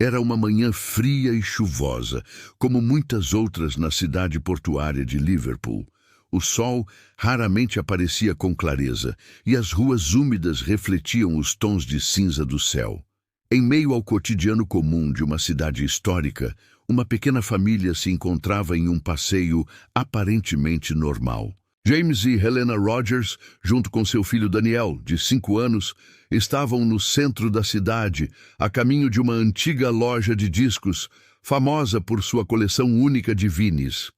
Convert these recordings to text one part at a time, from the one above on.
Era uma manhã fria e chuvosa, como muitas outras na cidade portuária de Liverpool. O sol raramente aparecia com clareza, e as ruas úmidas refletiam os tons de cinza do céu. Em meio ao cotidiano comum de uma cidade histórica, uma pequena família se encontrava em um passeio aparentemente normal. James e Helena Rogers, junto com seu filho Daniel, de 5 anos, estavam no centro da cidade, a caminho de uma antiga loja de discos, famosa por sua coleção única de vinis.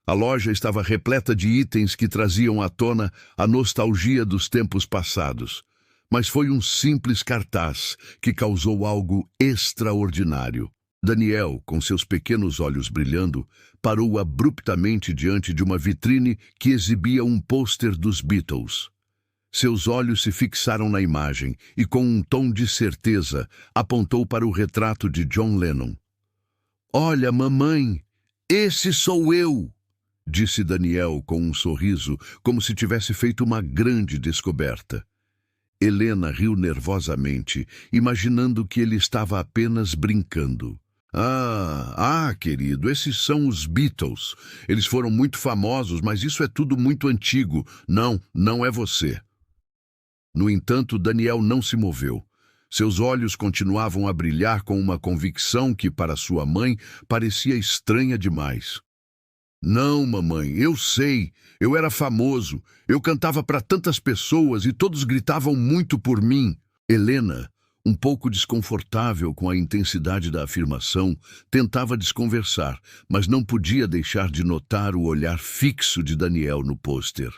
A loja estava repleta de itens que traziam à tona a nostalgia dos tempos passados. Mas foi um simples cartaz que causou algo extraordinário. Daniel, com seus pequenos olhos brilhando, parou abruptamente diante de uma vitrine que exibia um pôster dos Beatles. Seus olhos se fixaram na imagem e, com um tom de certeza, apontou para o retrato de John Lennon. "Olha, mamãe, esse sou eu!" disse Daniel com um sorriso, como se tivesse feito uma grande descoberta. Helena riu nervosamente, imaginando que ele estava apenas brincando. Querido, esses são os Beatles. Eles foram muito famosos, mas isso é tudo muito antigo. Não é você." No entanto, Daniel não se moveu. Seus olhos continuavam a brilhar com uma convicção que, para sua mãe, parecia estranha demais. "Não, mamãe, eu sei. Eu era famoso. Eu cantava para tantas pessoas e todos gritavam muito por mim." Helena, um pouco desconfortável com a intensidade da afirmação, tentava desconversar, mas não podia deixar de notar o olhar fixo de Daniel no pôster.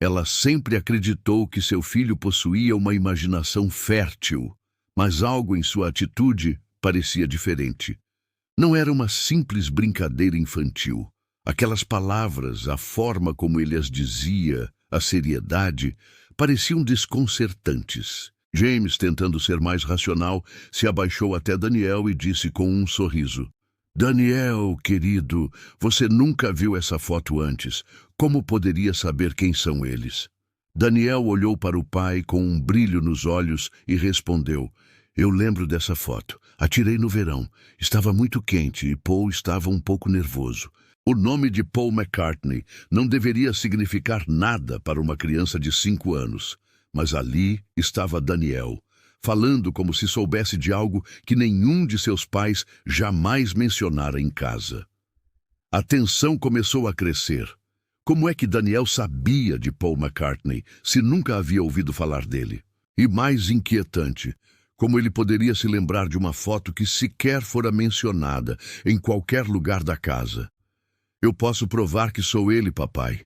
Ela sempre acreditou que seu filho possuía uma imaginação fértil, mas algo em sua atitude parecia diferente. Não era uma simples brincadeira infantil. Aquelas palavras, a forma como ele as dizia, a seriedade, pareciam desconcertantes. James, tentando ser mais racional, se abaixou até Daniel e disse com um sorriso: "Daniel, querido, você nunca viu essa foto antes. Como poderia saber quem são eles?" Daniel olhou para o pai com um brilho nos olhos e respondeu: "Eu lembro dessa foto. A tirei no verão. Estava muito quente e Paul estava um pouco nervoso." O nome de Paul McCartney não deveria significar nada para uma criança de 5 anos. Mas ali estava Daniel, falando como se soubesse de algo que nenhum de seus pais jamais mencionara em casa. A tensão começou a crescer. Como é que Daniel sabia de Paul McCartney, se nunca havia ouvido falar dele? E mais inquietante, como ele poderia se lembrar de uma foto que sequer fora mencionada em qualquer lugar da casa? "Eu posso provar que sou ele, papai.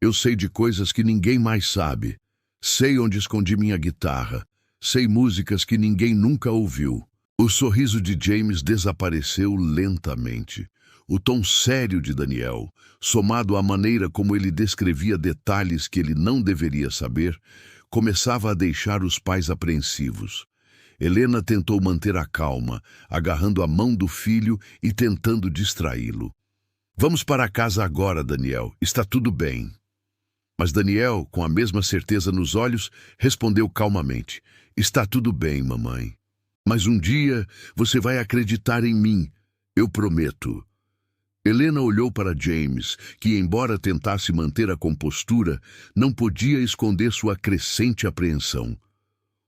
Eu sei de coisas que ninguém mais sabe. Sei onde escondi minha guitarra. Sei músicas que ninguém nunca ouviu." O sorriso de James desapareceu lentamente. O tom sério de Daniel, somado à maneira como ele descrevia detalhes que ele não deveria saber, começava a deixar os pais apreensivos. Helena tentou manter a calma, agarrando a mão do filho e tentando distraí-lo. "Vamos para casa agora, Daniel. Está tudo bem." Mas Daniel, com a mesma certeza nos olhos, respondeu calmamente: "Está tudo bem, mamãe. Mas um dia você vai acreditar em mim. Eu prometo." Helena olhou para James, que, embora tentasse manter a compostura, não podia esconder sua crescente apreensão.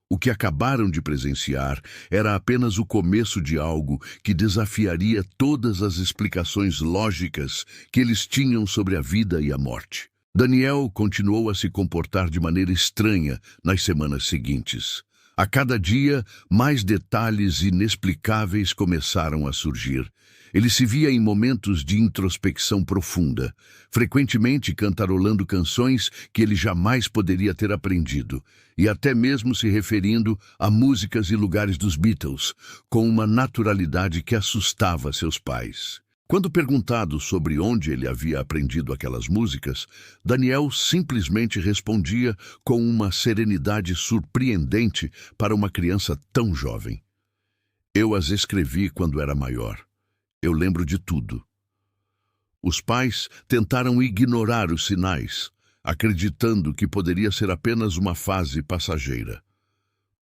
O que acabaram de presenciar era apenas o começo de algo que desafiaria todas as explicações lógicas que eles tinham sobre a vida e a morte. Daniel continuou a se comportar de maneira estranha nas semanas seguintes. A cada dia, mais detalhes inexplicáveis começaram a surgir. Ele se via em momentos de introspecção profunda, frequentemente cantarolando canções que ele jamais poderia ter aprendido, e até mesmo se referindo a músicas e lugares dos Beatles, com uma naturalidade que assustava seus pais. Quando perguntado sobre onde ele havia aprendido aquelas músicas, Daniel simplesmente respondia com uma serenidade surpreendente para uma criança tão jovem: "Eu as escrevi quando era maior. Eu lembro de tudo." Os pais tentaram ignorar os sinais, acreditando que poderia ser apenas uma fase passageira.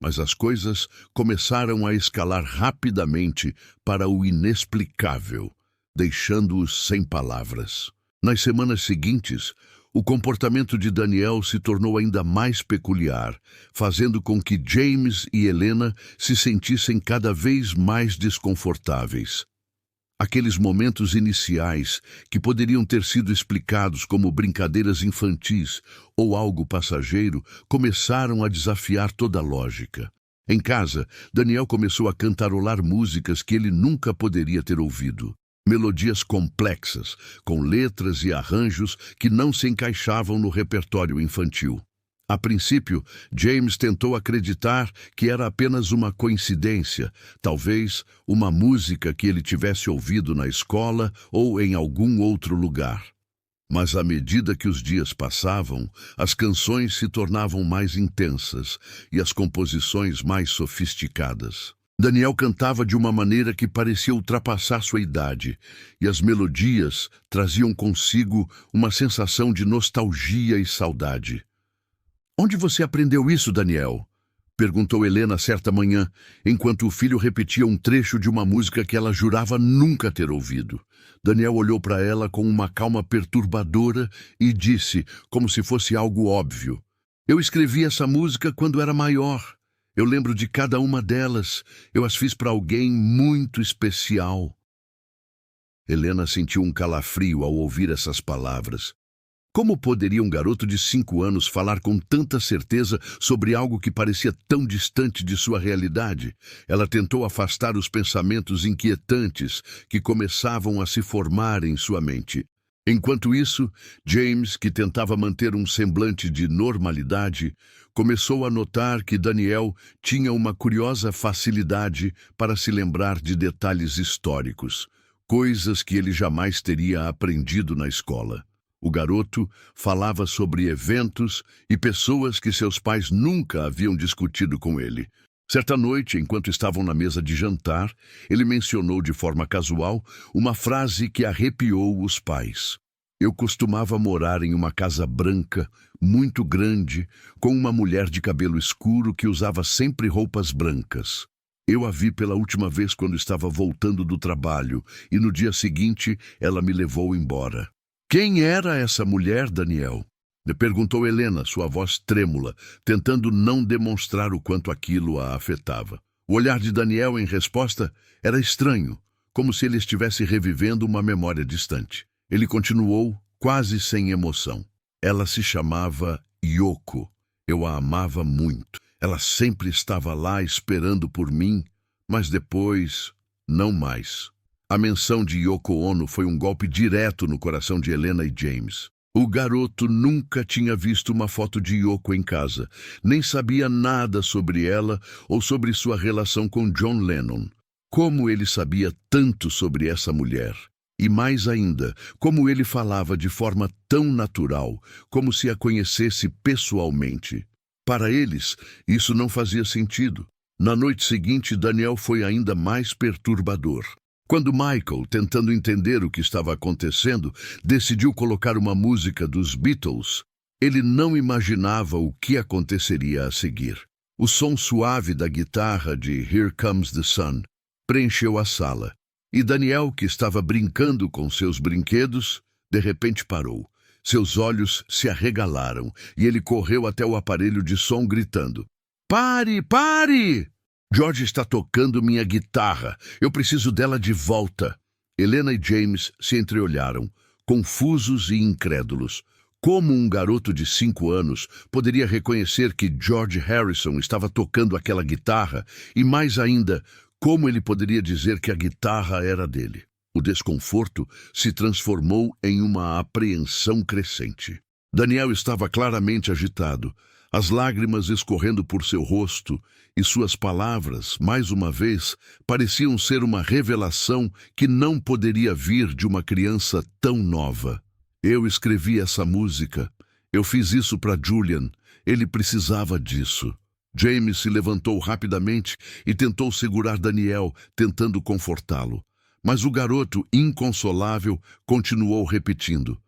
Mas as coisas começaram a escalar rapidamente para o inexplicável, deixando-os sem palavras. Nas semanas seguintes, o comportamento de Daniel se tornou ainda mais peculiar, fazendo com que James e Helena se sentissem cada vez mais desconfortáveis. Aqueles momentos iniciais, que poderiam ter sido explicados como brincadeiras infantis ou algo passageiro, começaram a desafiar toda a lógica. Em casa, Daniel começou a cantarolar músicas que ele nunca poderia ter ouvido. Melodias complexas, com letras e arranjos que não se encaixavam no repertório infantil. A princípio, James tentou acreditar que era apenas uma coincidência, talvez uma música que ele tivesse ouvido na escola ou em algum outro lugar. Mas à medida que os dias passavam, as canções se tornavam mais intensas e as composições mais sofisticadas. Daniel cantava de uma maneira que parecia ultrapassar sua idade, e as melodias traziam consigo uma sensação de nostalgia e saudade. "Onde você aprendeu isso, Daniel?" perguntou Helena certa manhã, enquanto o filho repetia um trecho de uma música que ela jurava nunca ter ouvido. Daniel olhou para ela com uma calma perturbadora e disse, como se fosse algo óbvio: "Eu escrevi essa música quando era maior. Eu lembro de cada uma delas. Eu as fiz para alguém muito especial." Helena sentiu um calafrio ao ouvir essas palavras. Como poderia um garoto de 5 anos falar com tanta certeza sobre algo que parecia tão distante de sua realidade? Ela tentou afastar os pensamentos inquietantes que começavam a se formar em sua mente. Enquanto isso, James, que tentava manter um semblante de normalidade, começou a notar que Daniel tinha uma curiosa facilidade para se lembrar de detalhes históricos, coisas que ele jamais teria aprendido na escola. O garoto falava sobre eventos e pessoas que seus pais nunca haviam discutido com ele. Certa noite, enquanto estavam na mesa de jantar, ele mencionou de forma casual uma frase que arrepiou os pais. "Eu costumava morar em uma casa branca, muito grande, com uma mulher de cabelo escuro que usava sempre roupas brancas. Eu a vi pela última vez quando estava voltando do trabalho, e no dia seguinte ela me levou embora." "Quem era essa mulher, Daniel?" perguntou Helena, sua voz trêmula, tentando não demonstrar o quanto aquilo a afetava. O olhar de Daniel, em resposta, era estranho, como se ele estivesse revivendo uma memória distante. Ele continuou, quase sem emoção. "Ela se chamava Yoko. Eu a amava muito. Ela sempre estava lá esperando por mim, mas depois, não mais." A menção de Yoko Ono foi um golpe direto no coração de Helena e James. O garoto nunca tinha visto uma foto de Yoko em casa, nem sabia nada sobre ela ou sobre sua relação com John Lennon. Como ele sabia tanto sobre essa mulher? E mais ainda, como ele falava de forma tão natural, como se a conhecesse pessoalmente. Para eles, isso não fazia sentido. Na noite seguinte, Daniel foi ainda mais perturbador. Quando Michael, tentando entender o que estava acontecendo, decidiu colocar uma música dos Beatles, ele não imaginava o que aconteceria a seguir. O som suave da guitarra de Here Comes the Sun preencheu a sala, e Daniel, que estava brincando com seus brinquedos, de repente parou. Seus olhos se arregalaram, e ele correu até o aparelho de som gritando: "Pare, pare! George está tocando minha guitarra. Eu preciso dela de volta." Helena e James se entreolharam, confusos e incrédulos. Como um garoto de 5 anos poderia reconhecer que George Harrison estava tocando aquela guitarra e, mais ainda, como ele poderia dizer que a guitarra era dele? O desconforto se transformou em uma apreensão crescente. Daniel estava claramente agitado, as lágrimas escorrendo por seu rosto, e suas palavras, mais uma vez, pareciam ser uma revelação que não poderia vir de uma criança tão nova. "Eu escrevi essa música. Eu fiz isso para Julian. Ele precisava disso." James se levantou rapidamente e tentou segurar Daniel, tentando confortá-lo. Mas o garoto, inconsolável, continuou repetindo: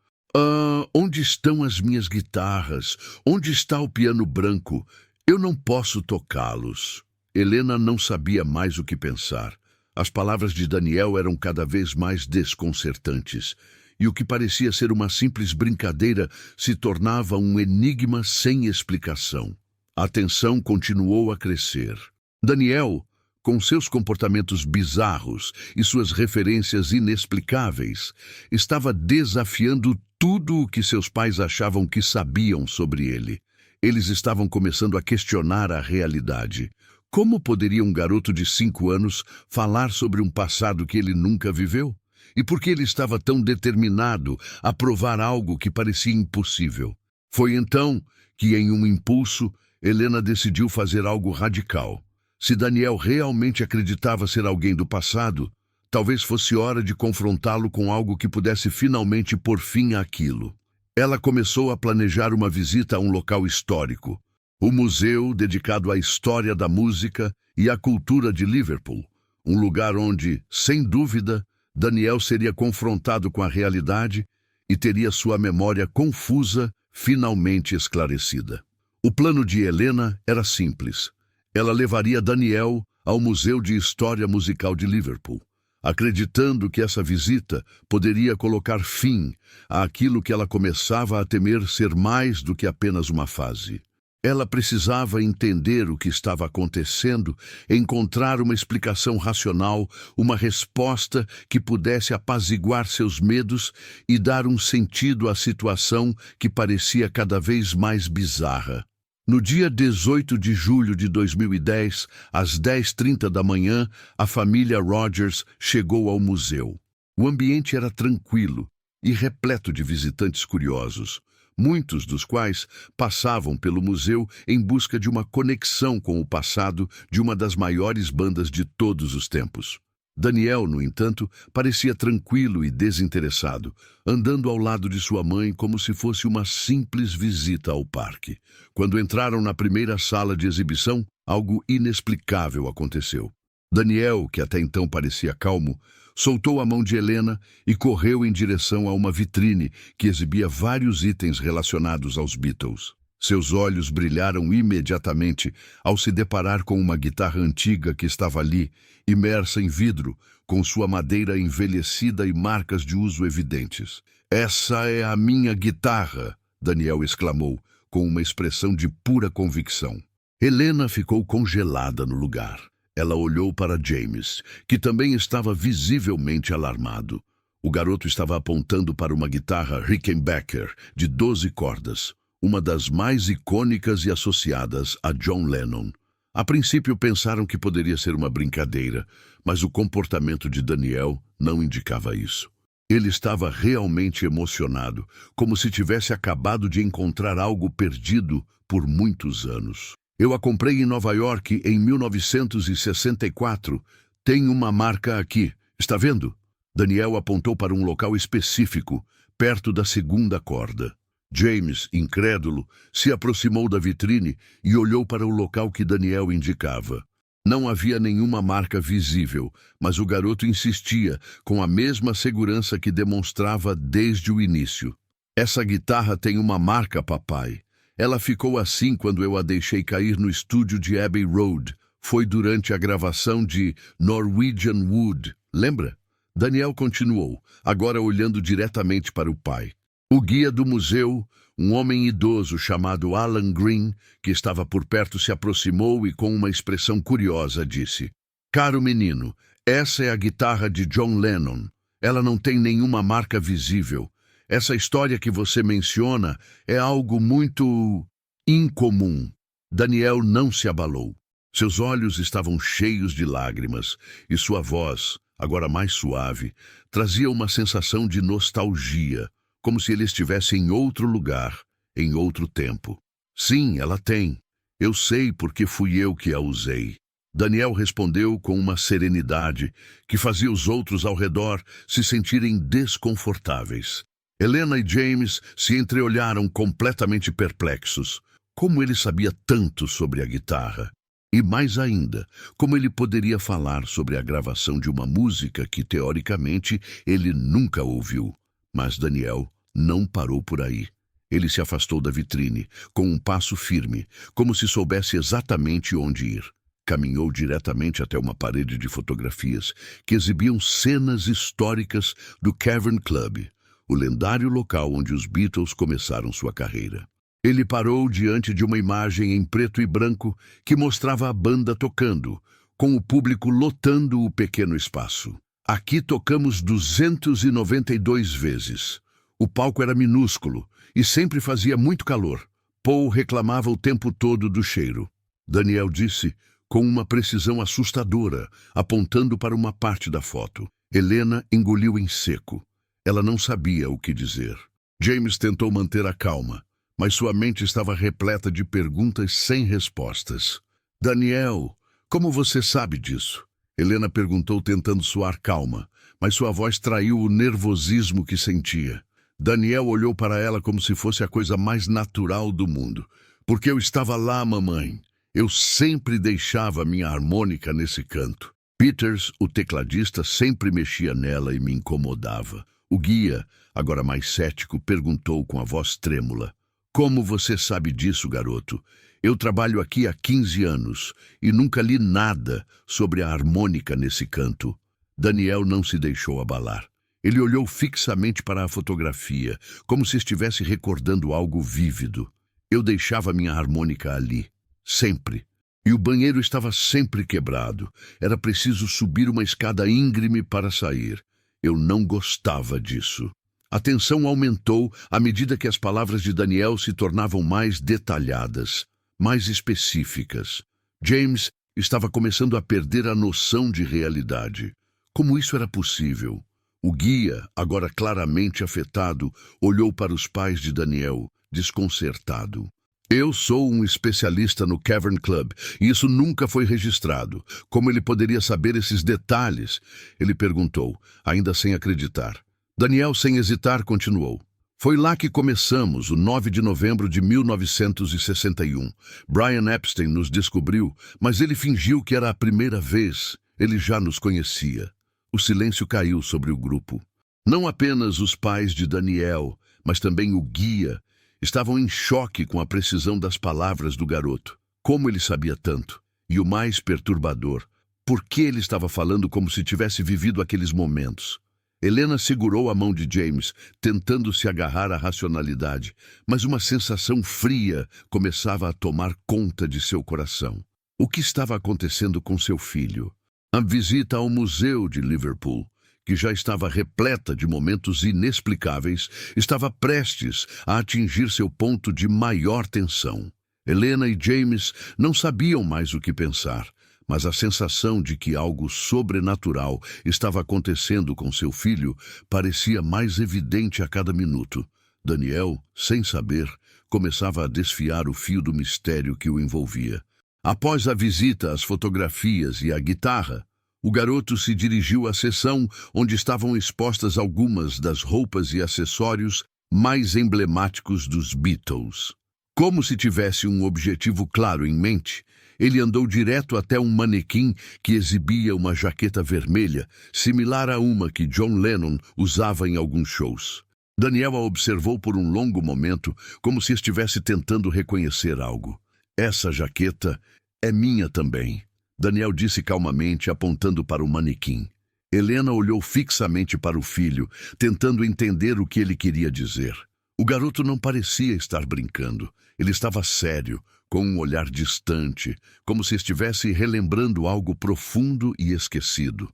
"Onde estão as minhas guitarras? Onde está o piano branco? Eu não posso tocá-los. Helena não sabia mais o que pensar. As palavras de Daniel eram cada vez mais desconcertantes, e o que parecia ser uma simples brincadeira se tornava um enigma sem explicação. A tensão continuou a crescer. Daniel, com seus comportamentos bizarros e suas referências inexplicáveis, estava desafiando tudo o que seus pais achavam que sabiam sobre ele. Eles estavam começando a questionar a realidade. Como poderia um garoto de 5 anos falar sobre um passado que ele nunca viveu? E por que ele estava tão determinado a provar algo que parecia impossível? Foi então que, em um impulso, Helena decidiu fazer algo radical. Se Daniel realmente acreditava ser alguém do passado, talvez fosse hora de confrontá-lo com algo que pudesse finalmente pôr fim àquilo. Ela começou a planejar uma visita a um local histórico, o museu dedicado à história da música e à cultura de Liverpool, um lugar onde, sem dúvida, Daniel seria confrontado com a realidade e teria sua memória confusa finalmente esclarecida. O plano de Helena era simples. Ela levaria Daniel ao Museu de História Musical de Liverpool, acreditando que essa visita poderia colocar fim àquilo que ela começava a temer ser mais do que apenas uma fase. Ela precisava entender o que estava acontecendo, encontrar uma explicação racional, uma resposta que pudesse apaziguar seus medos e dar um sentido à situação que parecia cada vez mais bizarra. No dia 18 de julho de 2010, às 10h30 da manhã, a família Rogers chegou ao museu. O ambiente era tranquilo e repleto de visitantes curiosos, muitos dos quais passavam pelo museu em busca de uma conexão com o passado de uma das maiores bandas de todos os tempos. Daniel, no entanto, parecia tranquilo e desinteressado, andando ao lado de sua mãe como se fosse uma simples visita ao parque. Quando entraram na primeira sala de exibição, algo inexplicável aconteceu. Daniel, que até então parecia calmo, soltou a mão de Helena e correu em direção a uma vitrine que exibia vários itens relacionados aos Beatles. Seus olhos brilharam imediatamente ao se deparar com uma guitarra antiga que estava ali, imersa em vidro, com sua madeira envelhecida e marcas de uso evidentes. "Essa é a minha guitarra!" Daniel exclamou, com uma expressão de pura convicção. Helena ficou congelada no lugar. Ela olhou para James, que também estava visivelmente alarmado. O garoto estava apontando para uma guitarra Rickenbacker de 12 cordas, uma das mais icônicas e associadas a John Lennon. A princípio pensaram que poderia ser uma brincadeira, mas o comportamento de Daniel não indicava isso. Ele estava realmente emocionado, como se tivesse acabado de encontrar algo perdido por muitos anos. "Eu a comprei em Nova York em 1964. Tem uma marca aqui. Está vendo?" Daniel apontou para um local específico, perto da segunda corda. James, incrédulo, se aproximou da vitrine e olhou para o local que Daniel indicava. Não havia nenhuma marca visível, mas o garoto insistia, com a mesma segurança que demonstrava desde o início. "Essa guitarra tem uma marca, papai. Ela ficou assim quando eu a deixei cair no estúdio de Abbey Road. Foi durante a gravação de Norwegian Wood. Lembra?" Daniel continuou, agora olhando diretamente para o pai. O guia do museu, um homem idoso chamado Alan Green, que estava por perto, se aproximou e com uma expressão curiosa disse: "Caro menino, essa é a guitarra de John Lennon. Ela não tem nenhuma marca visível. Essa história que você menciona é algo muito incomum." Daniel não se abalou. Seus olhos estavam cheios de lágrimas e sua voz, agora mais suave, trazia uma sensação de nostalgia, como se ele estivesse em outro lugar, em outro tempo. "Sim, ela tem. Eu sei porque fui eu que a usei." Daniel respondeu com uma serenidade que fazia os outros ao redor se sentirem desconfortáveis. Helena e James se entreolharam completamente perplexos. Como ele sabia tanto sobre a guitarra? E mais ainda, como ele poderia falar sobre a gravação de uma música que, teoricamente, ele nunca ouviu? Mas Daniel não parou por aí. Ele se afastou da vitrine, com um passo firme, como se soubesse exatamente onde ir. Caminhou diretamente até uma parede de fotografias que exibiam cenas históricas do Cavern Club, o lendário local onde os Beatles começaram sua carreira. Ele parou diante de uma imagem em preto e branco que mostrava a banda tocando, com o público lotando o pequeno espaço. Aqui tocamos 292 vezes. O palco era minúsculo e sempre fazia muito calor. Paul reclamava o tempo todo do cheiro. Daniel disse, com uma precisão assustadora, apontando para uma parte da foto. Helena engoliu em seco. Ela não sabia o que dizer. James tentou manter a calma, mas sua mente estava repleta de perguntas sem respostas. Daniel, como você sabe disso? Helena perguntou tentando soar calma, mas sua voz traiu o nervosismo que sentia. Daniel olhou para ela como se fosse a coisa mais natural do mundo. Porque eu estava lá, mamãe. Eu sempre deixava minha harmônica nesse canto. Peters, o tecladista, sempre mexia nela e me incomodava. O guia, agora mais cético, perguntou com a voz trêmula. Como você sabe disso, garoto? Eu trabalho aqui há 15 anos e nunca li nada sobre a harmônica nesse canto. Daniel não se deixou abalar. Ele olhou fixamente para a fotografia, como se estivesse recordando algo vívido. Eu deixava minha harmônica ali, sempre. E o banheiro estava sempre quebrado. Era preciso subir uma escada íngreme para sair. Eu não gostava disso. A tensão aumentou à medida que as palavras de Daniel se tornavam mais detalhadas, mais específicas. James estava começando a perder a noção de realidade. Como isso era possível? O guia, agora claramente afetado, olhou para os pais de Daniel, desconcertado. Eu sou um especialista no Cavern Club, e isso nunca foi registrado. Como ele poderia saber esses detalhes? Ele perguntou, ainda sem acreditar. Daniel, sem hesitar, continuou. Foi lá que começamos, o 9 de novembro de 1961. Brian Epstein nos descobriu, mas ele fingiu que era a primeira vez. Ele já nos conhecia. O silêncio caiu sobre o grupo. Não apenas os pais de Daniel, mas também o guia, estavam em choque com a precisão das palavras do garoto. Como ele sabia tanto? E o mais perturbador, por que ele estava falando como se tivesse vivido aqueles momentos? Helena segurou a mão de James, tentando se agarrar à racionalidade, mas uma sensação fria começava a tomar conta de seu coração. O que estava acontecendo com seu filho? A visita ao museu de Liverpool, que já estava repleta de momentos inexplicáveis, estava prestes a atingir seu ponto de maior tensão. Helena e James não sabiam mais o que pensar, mas a sensação de que algo sobrenatural estava acontecendo com seu filho parecia mais evidente a cada minuto. Daniel, sem saber, começava a desfiar o fio do mistério que o envolvia. Após a visita às fotografias e à guitarra, o garoto se dirigiu à seção onde estavam expostas algumas das roupas e acessórios mais emblemáticos dos Beatles. Como se tivesse um objetivo claro em mente, ele andou direto até um manequim que exibia uma jaqueta vermelha, similar a uma que John Lennon usava em alguns shows. Daniel a observou por um longo momento, como se estivesse tentando reconhecer algo. Essa jaqueta é minha também, Daniel disse calmamente, apontando para o manequim. Helena olhou fixamente para o filho, tentando entender o que ele queria dizer. O garoto não parecia estar brincando. Ele estava sério, com um olhar distante, como se estivesse relembrando algo profundo e esquecido.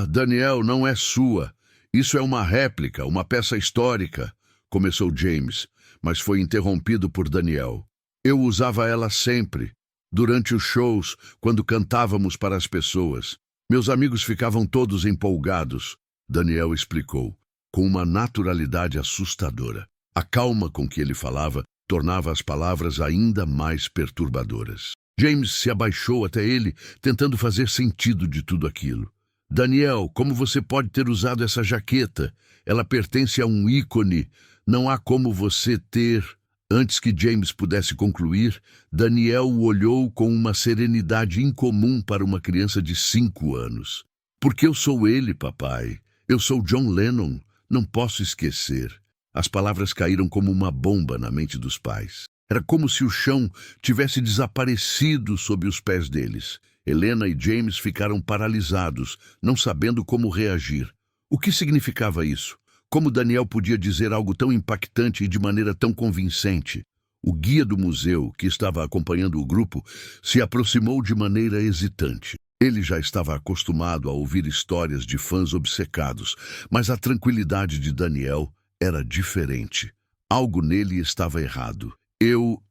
Daniel, não é sua. Isso é uma réplica, uma peça histórica, começou James, mas foi interrompido por Daniel. Eu usava ela sempre, durante os shows, quando cantávamos para as pessoas. Meus amigos ficavam todos empolgados, Daniel explicou, com uma naturalidade assustadora. A calma com que ele falava tornava as palavras ainda mais perturbadoras. James se abaixou até ele, tentando fazer sentido de tudo aquilo. Daniel, como você pode ter usado essa jaqueta? Ela pertence a um ícone. Não há como você ter... Antes que James pudesse concluir, Daniel o olhou com uma serenidade incomum para uma criança de 5 anos. Porque eu sou ele, papai. Eu sou John Lennon. Não posso esquecer. As palavras caíram como uma bomba na mente dos pais. Era como se o chão tivesse desaparecido sob os pés deles. Helena e James ficaram paralisados, não sabendo como reagir. O que significava isso? Como Daniel podia dizer algo tão impactante e de maneira tão convincente? O guia do museu, que estava acompanhando o grupo, se aproximou de maneira hesitante. Ele já estava acostumado a ouvir histórias de fãs obcecados, mas a tranquilidade de Daniel era diferente. Algo nele estava errado. Eu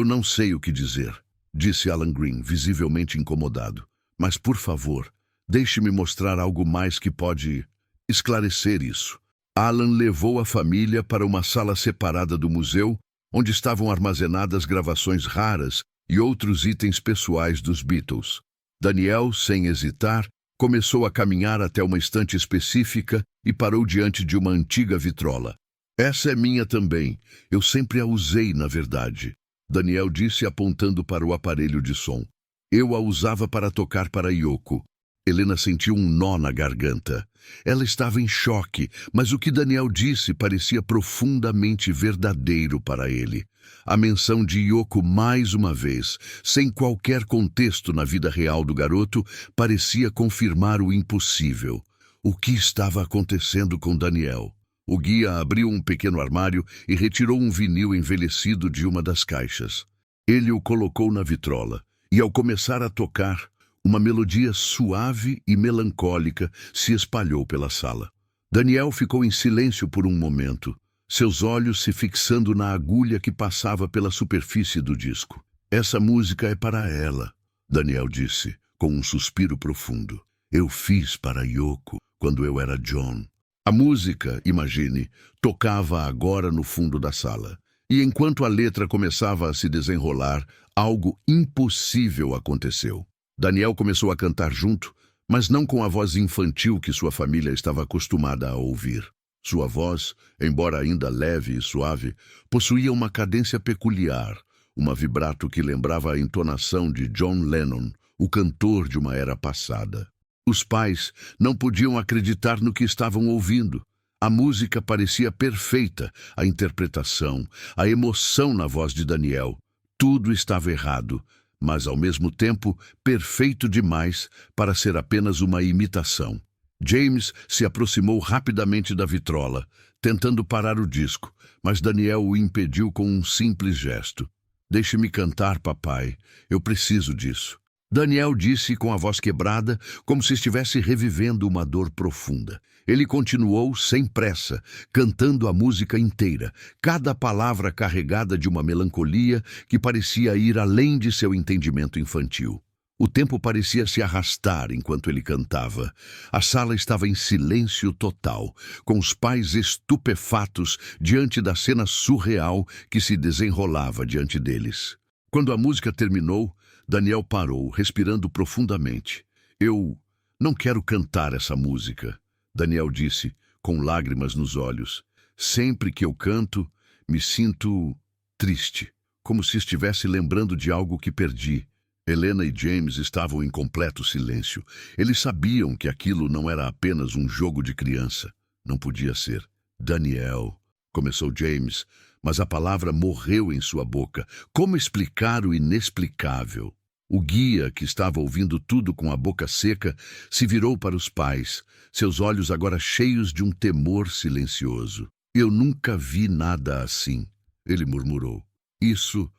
não sei o que dizer, disse Alan Green, visivelmente incomodado. Mas, por favor, deixe-me mostrar algo mais que pode esclarecer isso. Alan levou a família para uma sala separada do museu, onde estavam armazenadas gravações raras e outros itens pessoais dos Beatles. Daniel, sem hesitar, começou a caminhar até uma estante específica e parou diante de uma antiga vitrola. Essa é minha também. Eu sempre a usei, na verdade, Daniel disse apontando para o aparelho de som. Eu a usava para tocar para Yoko. Helena sentiu um nó na garganta. Ela estava em choque, mas o que Daniel disse parecia profundamente verdadeiro para ele. A menção de Yoko mais uma vez, sem qualquer contexto na vida real do garoto, parecia confirmar o impossível. O que estava acontecendo com Daniel? O guia abriu um pequeno armário e retirou um vinil envelhecido de uma das caixas. Ele o colocou na vitrola, e ao começar a tocar, uma melodia suave e melancólica se espalhou pela sala. Daniel ficou em silêncio por um momento, seus olhos se fixando na agulha que passava pela superfície do disco. Essa música é para ela, Daniel disse, com um suspiro profundo. Eu fiz para Yoko quando eu era John. A música, imagine, tocava agora no fundo da sala. E enquanto a letra começava a se desenrolar, algo impossível aconteceu. Daniel começou a cantar junto, mas não com a voz infantil que sua família estava acostumada a ouvir. Sua voz, embora ainda leve e suave, possuía uma cadência peculiar, uma vibrato que lembrava a entonação de John Lennon, o cantor de uma era passada. Os pais não podiam acreditar no que estavam ouvindo. A música parecia perfeita, a interpretação, a emoção na voz de Daniel. Tudo estava errado, mas ao mesmo tempo perfeito demais para ser apenas uma imitação. James se aproximou rapidamente da vitrola, tentando parar o disco, mas Daniel o impediu com um simples gesto. Deixe-me cantar, papai. Eu preciso disso. Daniel disse com a voz quebrada, como se estivesse revivendo uma dor profunda. Ele continuou sem pressa, cantando a música inteira, cada palavra carregada de uma melancolia que parecia ir além de seu entendimento infantil. O tempo parecia se arrastar enquanto ele cantava. A sala estava em silêncio total, com os pais estupefatos diante da cena surreal que se desenrolava diante deles. Quando a música terminou, Daniel parou, respirando profundamente. Eu não quero cantar essa música, Daniel disse, com lágrimas nos olhos. Sempre que eu canto, me sinto triste, como se estivesse lembrando de algo que perdi. Helena e James estavam em completo silêncio. Eles sabiam que aquilo não era apenas um jogo de criança. Não podia ser. Daniel, começou James, mas a palavra morreu em sua boca. Como explicar o inexplicável? O guia, que estava ouvindo tudo com a boca seca, se virou para os pais, seus olhos agora cheios de um temor silencioso. Eu nunca vi nada assim, ele murmurou. Isso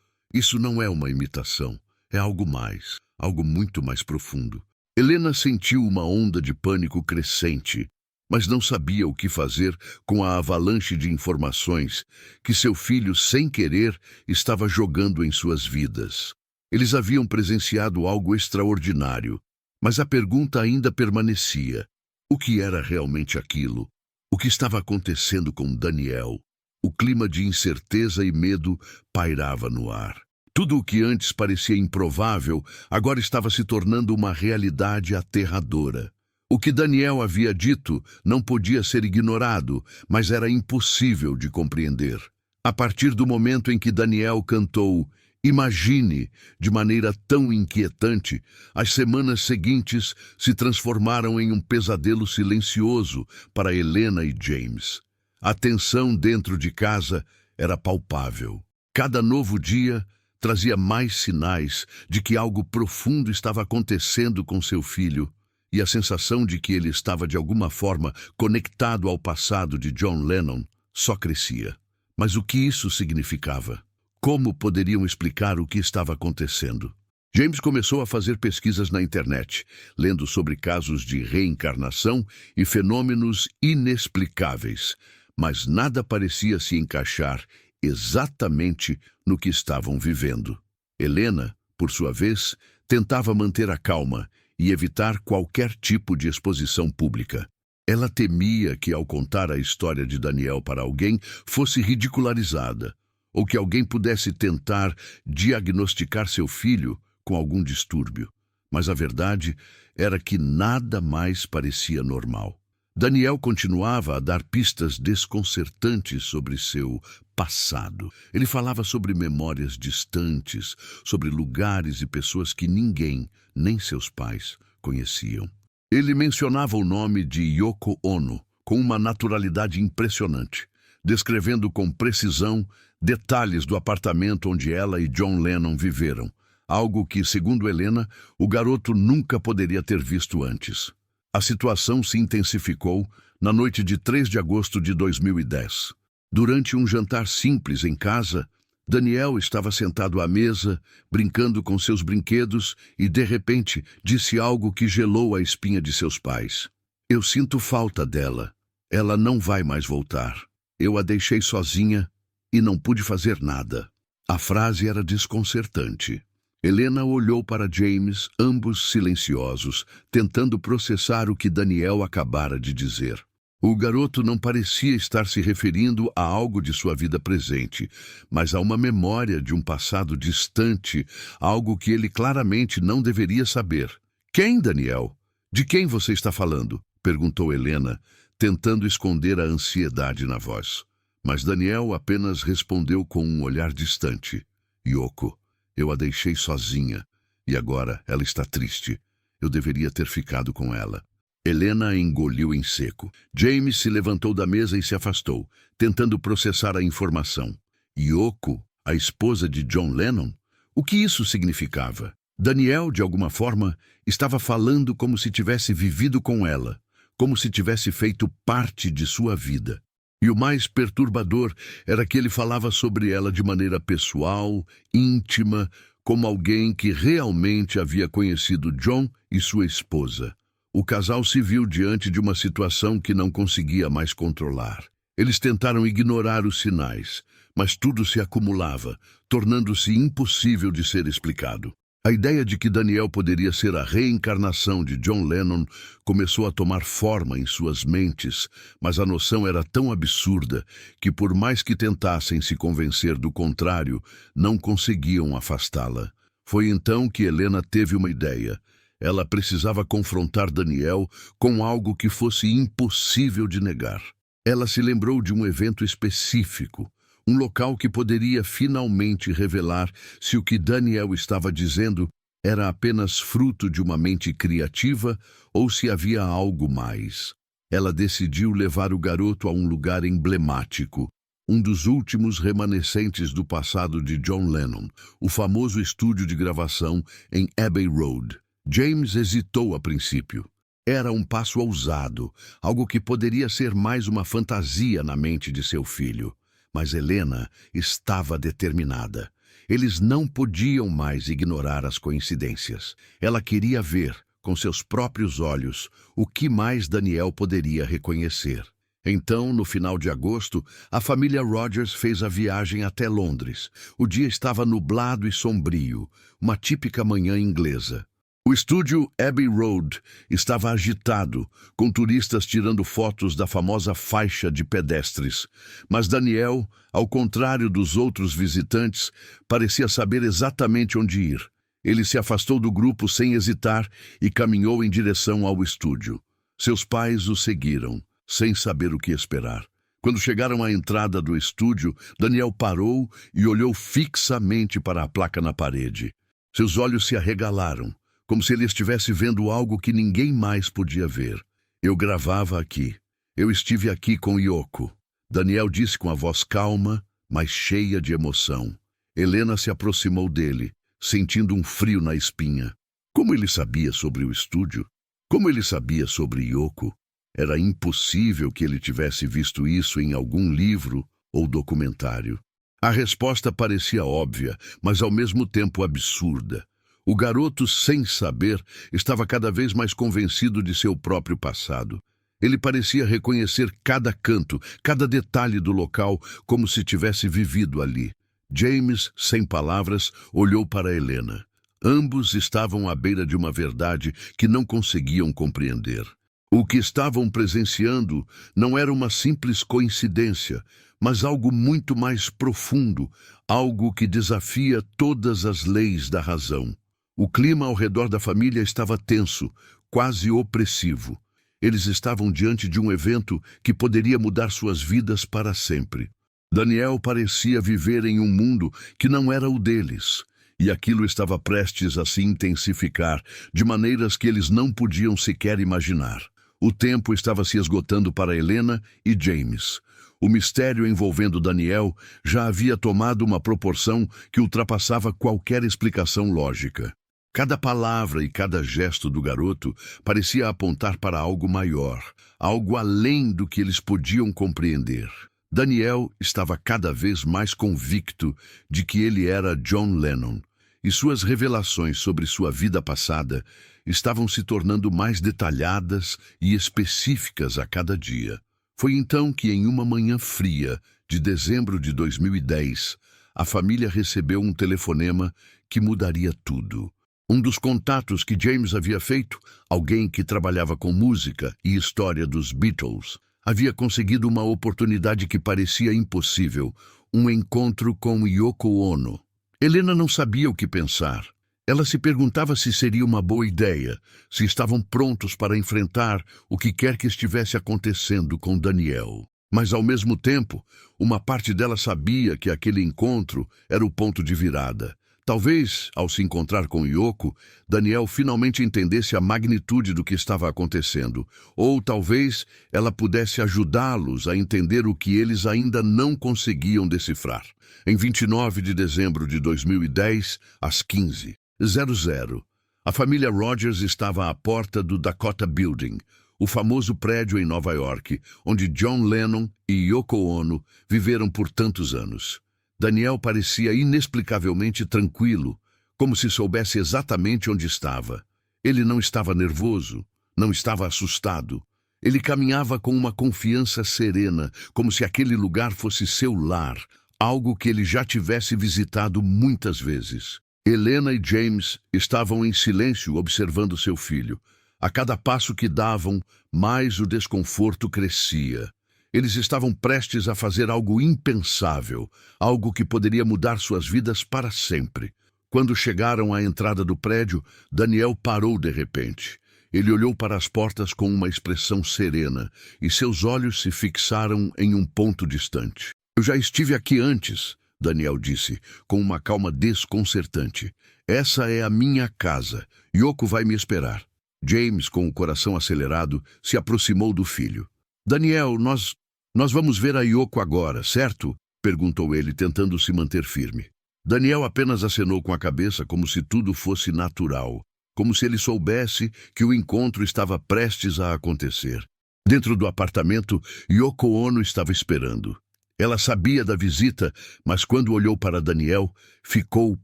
não é uma imitação. É algo mais, algo muito mais profundo. Helena sentiu uma onda de pânico crescente, mas não sabia o que fazer com a avalanche de informações que seu filho, sem querer, estava jogando em suas vidas. Eles haviam presenciado algo extraordinário, mas a pergunta ainda permanecia. O que era realmente aquilo? O que estava acontecendo com Daniel? O clima de incerteza e medo pairava no ar. Tudo o que antes parecia improvável, agora estava se tornando uma realidade aterradora. O que Daniel havia dito não podia ser ignorado, mas era impossível de compreender. A partir do momento em que Daniel cantou Imagine, de maneira tão inquietante, as semanas seguintes se transformaram em um pesadelo silencioso para Helena e James. A tensão dentro de casa era palpável. Cada novo dia trazia mais sinais de que algo profundo estava acontecendo com seu filho, e a sensação de que ele estava de alguma forma conectado ao passado de John Lennon só crescia. Mas o que isso significava? Como poderiam explicar o que estava acontecendo? James começou a fazer pesquisas na internet, lendo sobre casos de reencarnação e fenômenos inexplicáveis, mas nada parecia se encaixar exatamente no que estavam vivendo. Helena, por sua vez, tentava manter a calma e evitar qualquer tipo de exposição pública. Ela temia que, ao contar a história de Daniel para alguém, fosse ridicularizada, ou que alguém pudesse tentar diagnosticar seu filho com algum distúrbio. Mas a verdade era que nada mais parecia normal. Daniel continuava a dar pistas desconcertantes sobre seu passado. Ele falava sobre memórias distantes, sobre lugares e pessoas que ninguém, nem seus pais, conheciam. Ele mencionava o nome de Yoko Ono com uma naturalidade impressionante, descrevendo com precisão detalhes do apartamento onde ela e John Lennon viveram, algo que, segundo Helena, o garoto nunca poderia ter visto antes. A situação se intensificou na noite de 3 de agosto de 2010. Durante um jantar simples em casa, Daniel estava sentado à mesa, brincando com seus brinquedos e, de repente, disse algo que gelou a espinha de seus pais. "Eu sinto falta dela. Ela não vai mais voltar. Eu a deixei sozinha e não pude fazer nada." A frase era desconcertante. Helena olhou para James, ambos silenciosos, tentando processar o que Daniel acabara de dizer. O garoto não parecia estar se referindo a algo de sua vida presente, mas a uma memória de um passado distante, algo que ele claramente não deveria saber. "Quem, Daniel? De quem você está falando?" perguntou Helena, tentando esconder a ansiedade na voz. Mas Daniel apenas respondeu com um olhar distante. "Yoko. Eu a deixei sozinha, e agora ela está triste. Eu deveria ter ficado com ela." Helena engoliu em seco. James se levantou da mesa e se afastou, tentando processar a informação. Yoko, a esposa de John Lennon? O que isso significava? Daniel, de alguma forma, estava falando como se tivesse vivido com ela, como se tivesse feito parte de sua vida. E o mais perturbador era que ele falava sobre ela de maneira pessoal, íntima, como alguém que realmente havia conhecido John e sua esposa. O casal se viu diante de uma situação que não conseguia mais controlar. Eles tentaram ignorar os sinais, mas tudo se acumulava, tornando-se impossível de ser explicado. A ideia de que Daniel poderia ser a reencarnação de John Lennon começou a tomar forma em suas mentes, mas a noção era tão absurda que, por mais que tentassem se convencer do contrário, não conseguiam afastá-la. Foi então que Helena teve uma ideia. Ela precisava confrontar Daniel com algo que fosse impossível de negar. Ela se lembrou de um evento específico, um local que poderia finalmente revelar se o que Daniel estava dizendo era apenas fruto de uma mente criativa ou se havia algo mais. Ela decidiu levar o garoto a um lugar emblemático, um dos últimos remanescentes do passado de John Lennon, o famoso estúdio de gravação em Abbey Road. James hesitou a princípio. Era um passo ousado, algo que poderia ser mais uma fantasia na mente de seu filho. Mas Helena estava determinada. Eles não podiam mais ignorar as coincidências. Ela queria ver, com seus próprios olhos, o que mais Daniel poderia reconhecer. Então, no final de agosto, a família Rogers fez a viagem até Londres. O dia estava nublado e sombrio, uma típica manhã inglesa. O estúdio Abbey Road estava agitado, com turistas tirando fotos da famosa faixa de pedestres. Mas Daniel, ao contrário dos outros visitantes, parecia saber exatamente onde ir. Ele se afastou do grupo sem hesitar e caminhou em direção ao estúdio. Seus pais o seguiram, sem saber o que esperar. Quando chegaram à entrada do estúdio, Daniel parou e olhou fixamente para a placa na parede. Seus olhos se arregalaram, como se ele estivesse vendo algo que ninguém mais podia ver. "Eu gravava aqui. Eu estive aqui com Yoko." Daniel disse com a voz calma, mas cheia de emoção. Helena se aproximou dele, sentindo um frio na espinha. Como ele sabia sobre o estúdio? Como ele sabia sobre Yoko? Era impossível que ele tivesse visto isso em algum livro ou documentário. A resposta parecia óbvia, mas ao mesmo tempo absurda. O garoto, sem saber, estava cada vez mais convencido de seu próprio passado. Ele parecia reconhecer cada canto, cada detalhe do local, como se tivesse vivido ali. James, sem palavras, olhou para Helena. Ambos estavam à beira de uma verdade que não conseguiam compreender. O que estavam presenciando não era uma simples coincidência, mas algo muito mais profundo, algo que desafia todas as leis da razão. O clima ao redor da família estava tenso, quase opressivo. Eles estavam diante de um evento que poderia mudar suas vidas para sempre. Daniel parecia viver em um mundo que não era o deles, e aquilo estava prestes a se intensificar de maneiras que eles não podiam sequer imaginar. O tempo estava se esgotando para Helena e James. O mistério envolvendo Daniel já havia tomado uma proporção que ultrapassava qualquer explicação lógica. Cada palavra e cada gesto do garoto parecia apontar para algo maior, algo além do que eles podiam compreender. Daniel estava cada vez mais convicto de que ele era John Lennon, e suas revelações sobre sua vida passada estavam se tornando mais detalhadas e específicas a cada dia. Foi então que, em uma manhã fria de dezembro de 2010, a família recebeu um telefonema que mudaria tudo. Um dos contatos que James havia feito, alguém que trabalhava com música e história dos Beatles, havia conseguido uma oportunidade que parecia impossível, um encontro com Yoko Ono. Helena não sabia o que pensar. Ela se perguntava se seria uma boa ideia, se estavam prontos para enfrentar o que quer que estivesse acontecendo com Daniel. Mas, ao mesmo tempo, uma parte dela sabia que aquele encontro era o ponto de virada. Talvez, ao se encontrar com Yoko, Daniel finalmente entendesse a magnitude do que estava acontecendo, ou talvez ela pudesse ajudá-los a entender o que eles ainda não conseguiam decifrar. Em 29 de dezembro de 2010, às 15h00, a família Rogers estava à porta do Dakota Building, o famoso prédio em Nova York, onde John Lennon e Yoko Ono viveram por tantos anos. Daniel parecia inexplicavelmente tranquilo, como se soubesse exatamente onde estava. Ele não estava nervoso, não estava assustado. Ele caminhava com uma confiança serena, como se aquele lugar fosse seu lar, algo que ele já tivesse visitado muitas vezes. Helena e James estavam em silêncio observando seu filho. A cada passo que davam, mais o desconforto crescia. Eles estavam prestes a fazer algo impensável, algo que poderia mudar suas vidas para sempre. Quando chegaram à entrada do prédio, Daniel parou de repente. Ele olhou para as portas com uma expressão serena, e seus olhos se fixaram em um ponto distante. "Eu já estive aqui antes", Daniel disse, com uma calma desconcertante. "Essa é a minha casa. Yoko vai me esperar." James, com o coração acelerado, se aproximou do filho. "Daniel, nós vamos ver a Yoko agora, certo?" perguntou ele, tentando se manter firme. Daniel apenas acenou com a cabeça como se tudo fosse natural, como se ele soubesse que o encontro estava prestes a acontecer. Dentro do apartamento, Yoko Ono estava esperando. Ela sabia da visita, mas quando olhou para Daniel, ficou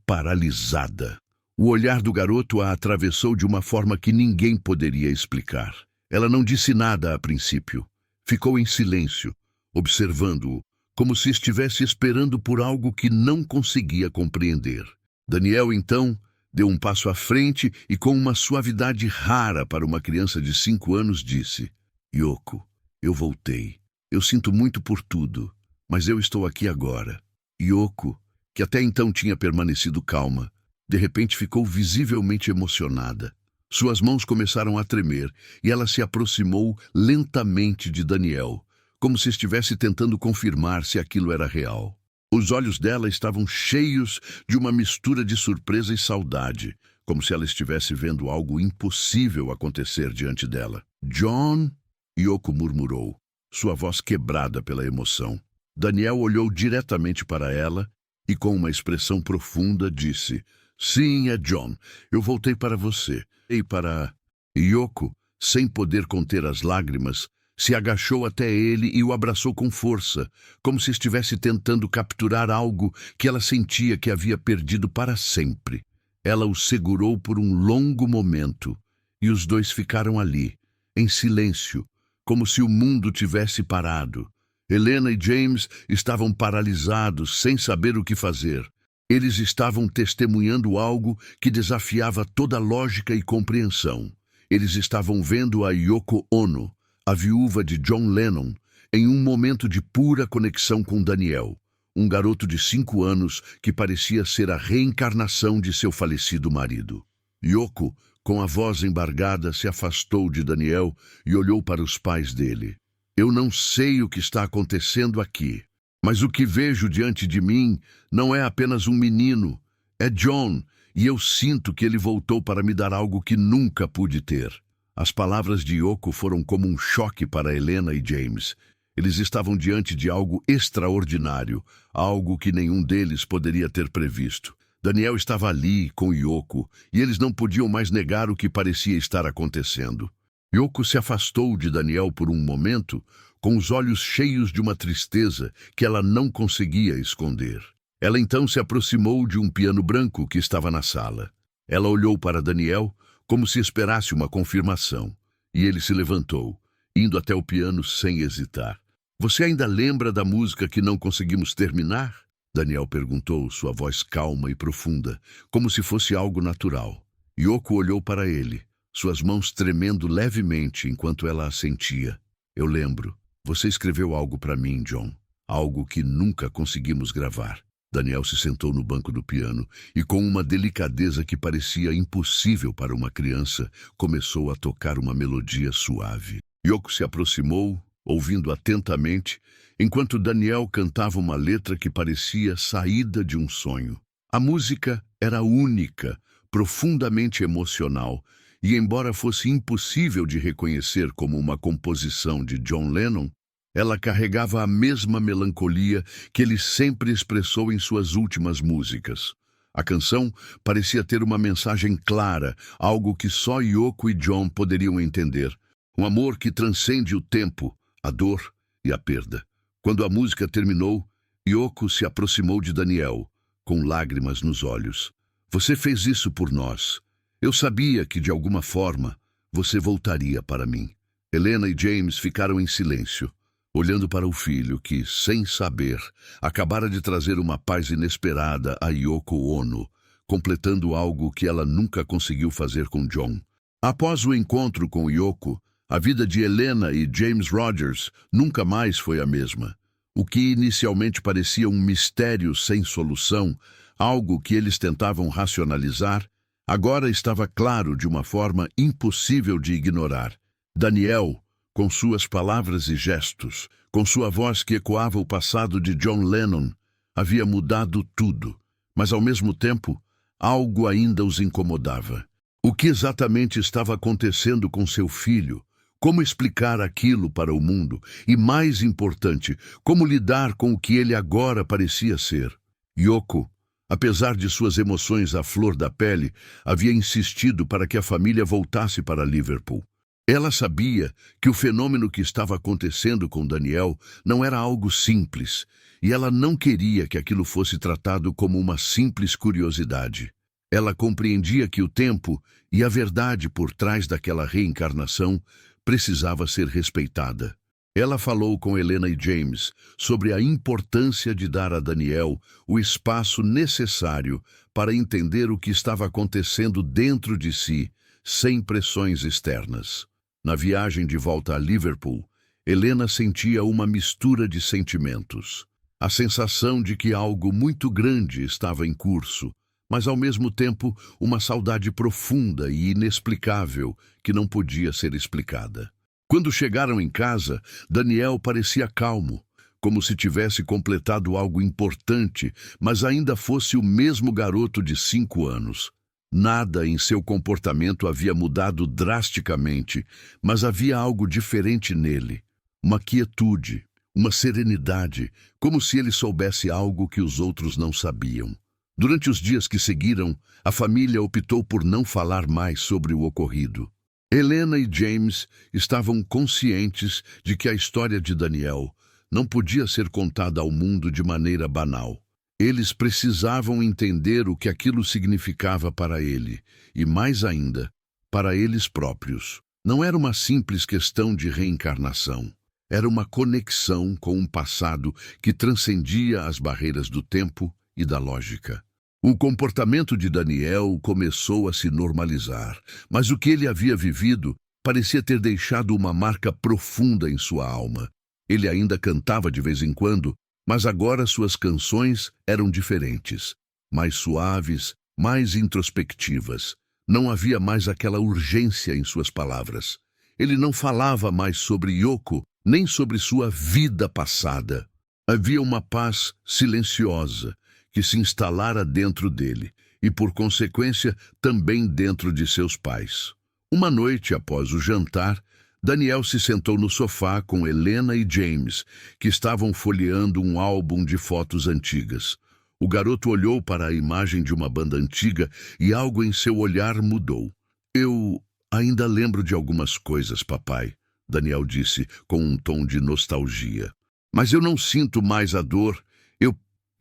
paralisada. O olhar do garoto a atravessou de uma forma que ninguém poderia explicar. Ela não disse nada a princípio. Ficou em silêncio, observando-o, como se estivesse esperando por algo que não conseguia compreender. Daniel, então, deu um passo à frente e, com uma suavidade rara para uma criança de 5 anos, disse: "Yoko, eu voltei. Eu sinto muito por tudo, mas eu estou aqui agora." Yoko, que até então tinha permanecido calma, de repente ficou visivelmente emocionada. Suas mãos começaram a tremer e ela se aproximou lentamente de Daniel, como se estivesse tentando confirmar se aquilo era real. Os olhos dela estavam cheios de uma mistura de surpresa e saudade, como se ela estivesse vendo algo impossível acontecer diante dela. "John?" Yoko murmurou. sua voz quebrada pela emoção. Daniel olhou diretamente para ela e, com uma expressão profunda, disse: Sim, é John. Eu voltei para você. E para... Yoko, sem poder conter as lágrimas, se agachou até ele e o abraçou com força, como se estivesse tentando capturar algo que ela sentia que havia perdido para sempre. Ela o segurou por um longo momento, e os dois ficaram ali, em silêncio, como se o mundo tivesse parado. Helena e James estavam paralisados, sem saber o que fazer. Eles estavam testemunhando algo que desafiava toda lógica e compreensão. Eles estavam vendo a Yoko Ono, a viúva de John Lennon, em um momento de pura conexão com Daniel, um garoto de 5 anos que parecia ser a reencarnação de seu falecido marido. Yoko, com a voz embargada, se afastou de Daniel e olhou para os pais dele. Eu não sei o que está acontecendo aqui, mas o que vejo diante de mim não é apenas um menino, é John, e eu sinto que ele voltou para me dar algo que nunca pude ter. As palavras de Yoko foram como um choque para Helena e James. Eles estavam diante de algo extraordinário, algo que nenhum deles poderia ter previsto. Daniel estava ali com Yoko, e eles não podiam mais negar o que parecia estar acontecendo. Yoko se afastou de Daniel por um momento, com os olhos cheios de uma tristeza que ela não conseguia esconder. Ela então se aproximou de um piano branco que estava na sala. Ela olhou para Daniel como se esperasse uma confirmação, e ele se levantou, indo até o piano sem hesitar. Você ainda lembra da música que não conseguimos terminar? Daniel perguntou, sua voz calma e profunda, como se fosse algo natural. Yoko olhou para ele, suas mãos tremendo levemente enquanto ela assentia. Eu lembro. Você escreveu algo para mim, John. Algo que nunca conseguimos gravar. Daniel se sentou no banco do piano e, com uma delicadeza que parecia impossível para uma criança, começou a tocar uma melodia suave. Yoko se aproximou, ouvindo atentamente, enquanto Daniel cantava uma letra que parecia saída de um sonho. A música era única, profundamente emocional, e embora fosse impossível de reconhecer como uma composição de John Lennon, ela carregava a mesma melancolia que ele sempre expressou em suas últimas músicas. A canção parecia ter uma mensagem clara, algo que só Yoko e John poderiam entender. Um amor que transcende o tempo, a dor e a perda. Quando a música terminou, Yoko se aproximou de Daniel, com lágrimas nos olhos. Você fez isso por nós. Eu sabia que, de alguma forma, você voltaria para mim. Helena e James ficaram em silêncio, olhando para o filho que, sem saber, acabara de trazer uma paz inesperada a Yoko Ono, completando algo que ela nunca conseguiu fazer com John. Após o encontro com Yoko, a vida de Helena e James Rogers nunca mais foi a mesma. O que inicialmente parecia um mistério sem solução, algo que eles tentavam racionalizar, agora estava claro de uma forma impossível de ignorar. Daniel, com suas palavras e gestos, com sua voz que ecoava o passado de John Lennon, havia mudado tudo, mas ao mesmo tempo, algo ainda os incomodava. O que exatamente estava acontecendo com seu filho? Como explicar aquilo para o mundo? E, mais importante, como lidar com o que ele agora parecia ser? Yoko, apesar de suas emoções à flor da pele, havia insistido para que a família voltasse para Liverpool. Ela sabia que o fenômeno que estava acontecendo com Daniel não era algo simples, e ela não queria que aquilo fosse tratado como uma simples curiosidade. Ela compreendia que o tempo e a verdade por trás daquela reencarnação precisava ser respeitada. Ela falou com Helena e James sobre a importância de dar a Daniel o espaço necessário para entender o que estava acontecendo dentro de si, sem pressões externas. Na viagem de volta a Liverpool, Helena sentia uma mistura de sentimentos. A sensação de que algo muito grande estava em curso, mas ao mesmo tempo uma saudade profunda e inexplicável que não podia ser explicada. Quando chegaram em casa, Daniel parecia calmo, como se tivesse completado algo importante, mas ainda fosse o mesmo garoto de 5 anos. Nada em seu comportamento havia mudado drasticamente, mas havia algo diferente nele. uma quietude, uma serenidade, como se ele soubesse algo que os outros não sabiam. Durante os dias que seguiram, a família optou por não falar mais sobre o ocorrido. Helena e James estavam conscientes de que a história de Daniel não podia ser contada ao mundo de maneira banal. Eles precisavam entender o que aquilo significava para ele, e mais ainda, para eles próprios. Não era uma simples questão de reencarnação. Era uma conexão com um passado que transcendia as barreiras do tempo e da lógica. O comportamento de Daniel começou a se normalizar, mas o que ele havia vivido parecia ter deixado uma marca profunda em sua alma. Ele ainda cantava de vez em quando, mas agora suas canções eram diferentes, mais suaves, mais introspectivas. Não havia mais aquela urgência em suas palavras. Ele não falava mais sobre Yoko, nem sobre sua vida passada. Havia uma paz silenciosa que se instalara dentro dele e, por consequência, também dentro de seus pais. Uma noite após o jantar, Daniel se sentou no sofá com Helena e James, que estavam folheando um álbum de fotos antigas. O garoto olhou para a imagem de uma banda antiga e algo em seu olhar mudou. "Eu ainda lembro de algumas coisas, papai", Daniel disse com um tom de nostalgia. "Mas eu não sinto mais a dor.